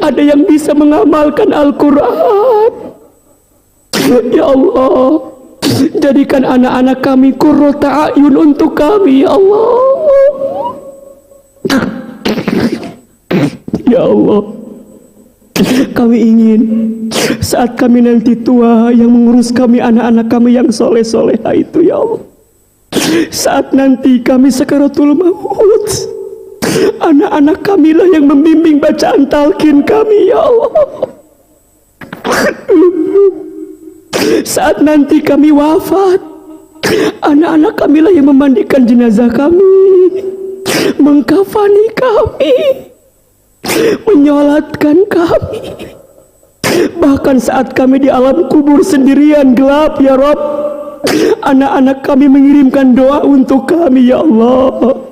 B: ada yang bisa mengamalkan Al-Quran. Ya Allah, jadikan anak-anak kami qurrata a'yun untuk kami ya Allah. Ya Allah, kami ingin saat kami nanti tua, yang mengurus kami anak-anak kami yang soleh-soleha itu ya Allah. Saat nanti kami sakaratul maut, anak-anak kami lah yang membimbing bacaan talqin kami ya Allah. Saat nanti kami wafat, anak-anak kami lah yang memandikan jenazah kami, mengkafani kami, menyolatkan kami. Bahkan saat kami di alam kubur sendirian gelap ya Rabb, anak-anak kami mengirimkan doa untuk kami ya Allah.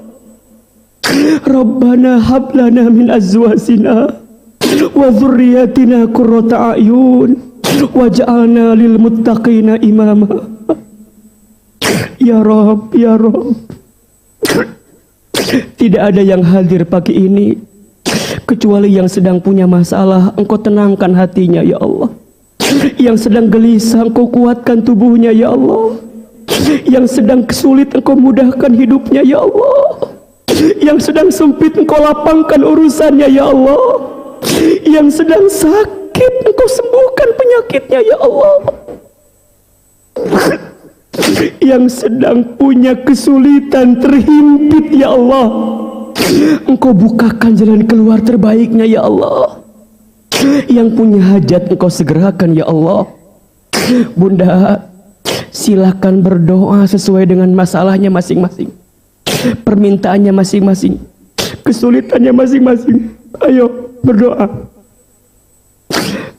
B: Rabbana hablana min azwajina wa dzurriyyatina qurrata a'yun waj'alna lil muttaqina imama. Ya Rabb, ya Rabb, tidak ada yang hadir pagi ini kecuali yang sedang punya masalah. Engkau tenangkan hatinya ya Allah. Yang sedang gelisah, Engkau kuatkan tubuhnya ya Allah. Yang sedang kesulit, Engkau mudahkan hidupnya ya Allah. Yang sedang sempit, Engkau lapangkan urusannya ya Allah. Yang sedang sakit, Engkau sembuhkan penyakitnya ya Allah. Yang sedang punya kesulitan, terhimpit ya Allah, Engkau bukakan jalan keluar terbaiknya ya Allah. Yang punya hajat, Engkau segerakan ya Allah. Bunda, silakan berdoa sesuai dengan masalahnya masing-masing, permintaannya masing-masing, kesulitannya masing-masing. Ayo berdoa,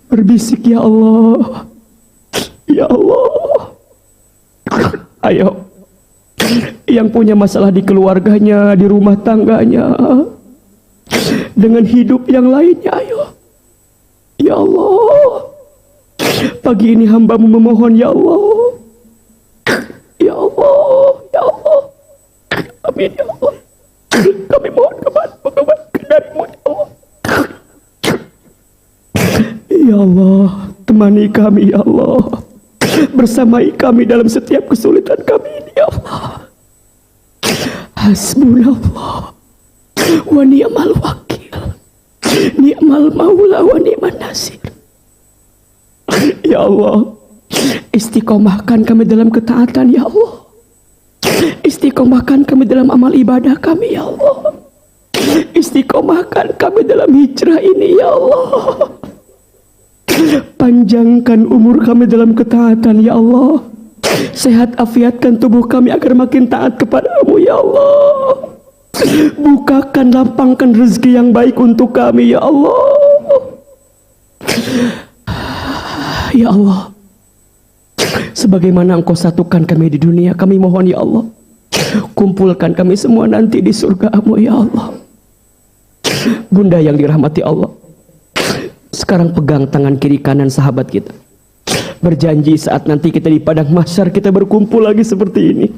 B: berbisik ya Allah, ya Allah. Ayo, yang punya masalah di keluarganya, di rumah tangganya, dengan hidup yang lainnya, ayo. Ya Allah, pagi ini hamba-Mu memohon ya Allah. Ya Allah, ya Allah, amin ya Allah. Kami mohon kebaikan dari-Mu ya Allah. Ya Allah, temani kami ya Allah, bersamai kami dalam setiap kesulitan kami ini ya Hasbunallah wa ni'mal wakil, ni'mal maula wa ni'man nasir. Ya Allah, istiqomahkan kami dalam ketaatan ya Allah. Istiqomahkan kami dalam amal ibadah kami ya Allah. Istiqomahkan kami dalam hijrah ini ya Allah. Panjangkan umur kami dalam ketaatan ya Allah. Sehat afiatkan tubuh kami agar makin taat kepadamu ya Allah. Bukakan, lapangkan rezeki yang baik untuk kami ya Allah. Ya Allah, sebagaimana Engkau satukan kami di dunia, kami mohon ya Allah, kumpulkan kami semua nanti di surga-Mu ya Allah. Bunda yang dirahmati Allah, sekarang pegang tangan kiri kanan sahabat kita. Berjanji saat nanti kita di padang mahsyar, kita berkumpul lagi seperti ini.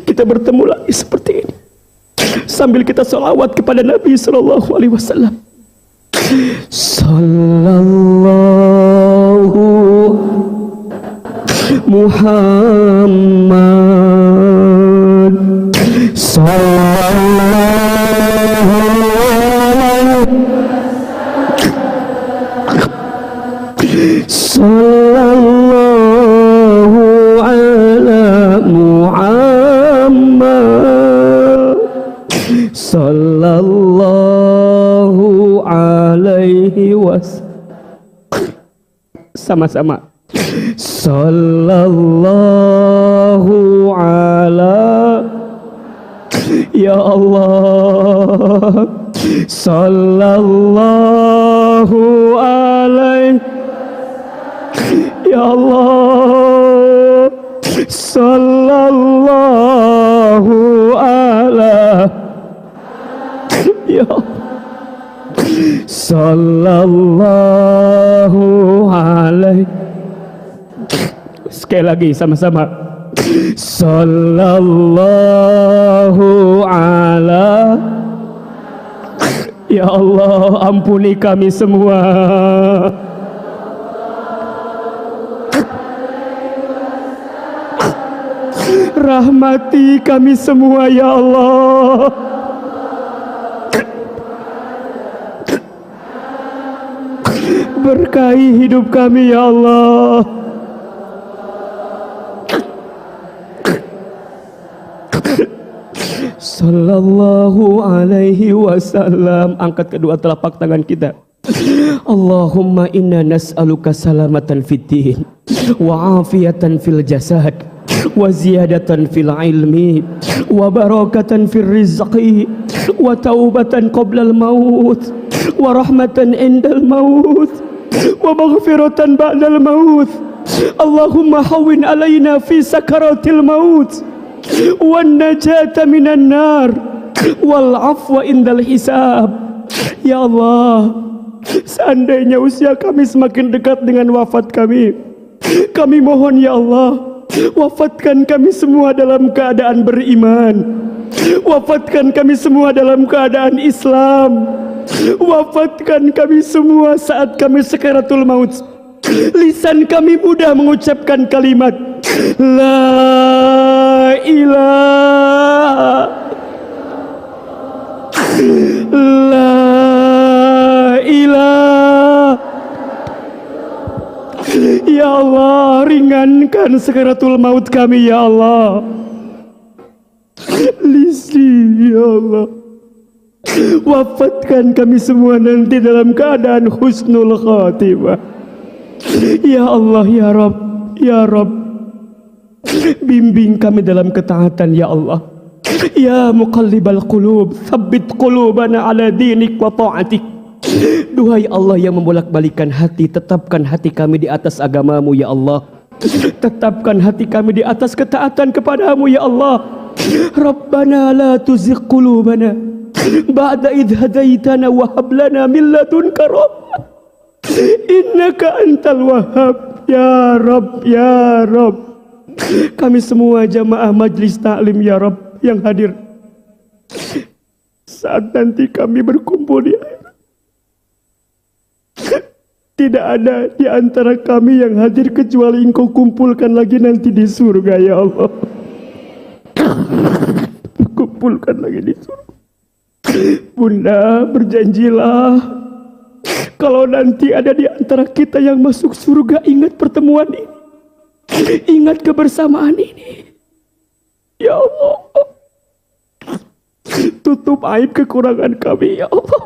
B: Kita bertemu lagi seperti ini. Sambil kita sholawat kepada Nabi Sallallahu Alaihi Wasallam. Sallallahu Muhammad sallallahu ala Muhammad sallallahu alaihi wasallam. Sama-sama. Sallallahu ala, ya Allah, sallallahu alaihi, ya Allah, sallallahu ala, ya sallallahu alaihi. Sekali lagi sama-sama. Sallallahu ala, ya Allah, ampuni kami semua. Rahmati kami semua ya Allah. Berkahi hidup kami ya Allah. Sallallahu alaihi wasallam. Angkat kedua telapak tangan kita. Allahumma inna nas'aluka salamatan fid din wa afiyatan fil jasad wa ziyadatan fil ilmi wa barakatan fil rizqi wa taubatan qabla al maut wa rahmatan indal maut wa maghfiratan ba'dal maut. Allahumma hawwin alaina fi sakaratil maut wan najata minan nar wal afwa indal hisab. Ya Allah, seandainya usia kami semakin dekat dengan wafat kami, kami mohon ya Allah, wafatkan kami semua dalam keadaan beriman. Wafatkan kami semua dalam keadaan Islam. Wafatkan kami semua saat kami sakaratul maut. Lisan kami mudah mengucapkan kalimat La ilaha, La ilaha. Ya Allah, ringankan sakaratul maut kami ya Allah. Lisi ya Allah, wafatkan kami semua nanti dalam keadaan husnul khatimah. Ya Allah, ya Rabb, ya Rabb, bimbing kami dalam ketaatan ya Allah. Ya muqallibal qulub, tsabbit qulubana ala dinik wa ta'atik. Duhai Allah yang membolak-balikan hati, tetapkan hati kami di atas agamamu ya Allah. Tetapkan hati kami di atas ketaatan kepadamu ya Allah. Rabbana la tuzigh qulubana ba'da idh hadaitana wa hab lana min ladunka rahmah innaka antal wahhab. Ya Rabb, ya Rabb, kami semua jamaah majlis taklim ya Rabb yang hadir, saat nanti kami berkumpul di akhirat, tidak ada di antara kami yang hadir kecuali Engkau kumpulkan lagi nanti di surga ya Allah. dikumpulkan lagi di surga. Bunda, berjanjilah kalau nanti ada di antara kita yang masuk surga, ingat pertemuan ini, ingat kebersamaan ini. Ya Allah, tutup aib kekurangan kami ya Allah.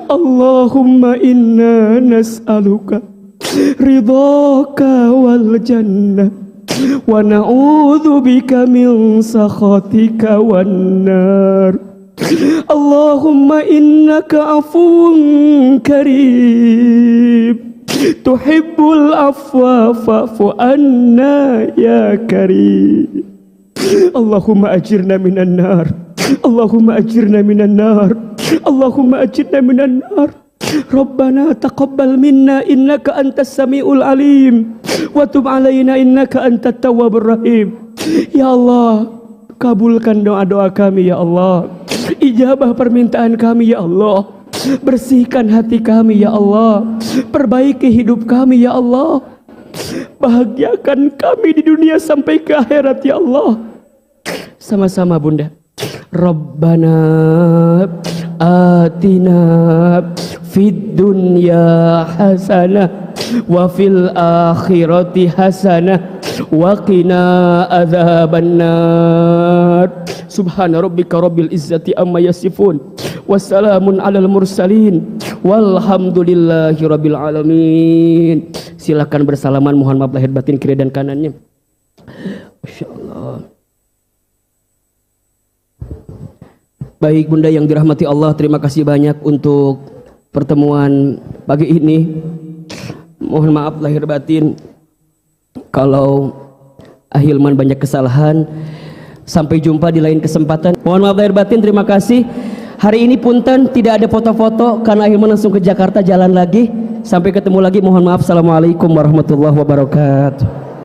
B: Allahumma inna nas'aluka ridhaka wal jannah wa na'udzu bika min sakhatika wan nar. Allahumma innaka afuwun karim tuhibbul afwa fa'fu anna ya karim. Allahumma ajirna minan nar, Allahumma ajirna minan nar, Allahumma ajirna minan nar. Rabbana taqabbal minna innaka antas samiul alim wa tub alaina innaka antat tawwabur rahim. Ya Allah, kabulkan doa-doa kami ya Allah, ijabah permintaan kami ya Allah, bersihkan hati kami ya Allah, perbaiki hidup kami ya Allah, bahagiakan kami di dunia sampai ke akhirat ya Allah. Sama-sama Bunda. Rabbana atina fid dunya hasanah wa fil akhirati hasanah wa qina adzabannar. Subhana rabbika rabbil izzati amma yasifun wassalamun alal mursalin walhamdulillahi rabbil alamin. Silakan bersalaman, mohon maaf lahir batin kiri dan kanannya. Masyaallah. Baik Bunda yang dirahmati Allah, terima kasih banyak untuk pertemuan pagi ini. Mohon maaf lahir batin kalau Ahilman banyak kesalahan. Sampai jumpa di lain kesempatan. Mohon maaf lahir batin, terima kasih. Hari ini punten tidak ada foto-foto karena Ahilman langsung ke Jakarta jalan lagi. Sampai ketemu lagi, mohon maaf. Assalamualaikum warahmatullahi wabarakatuh.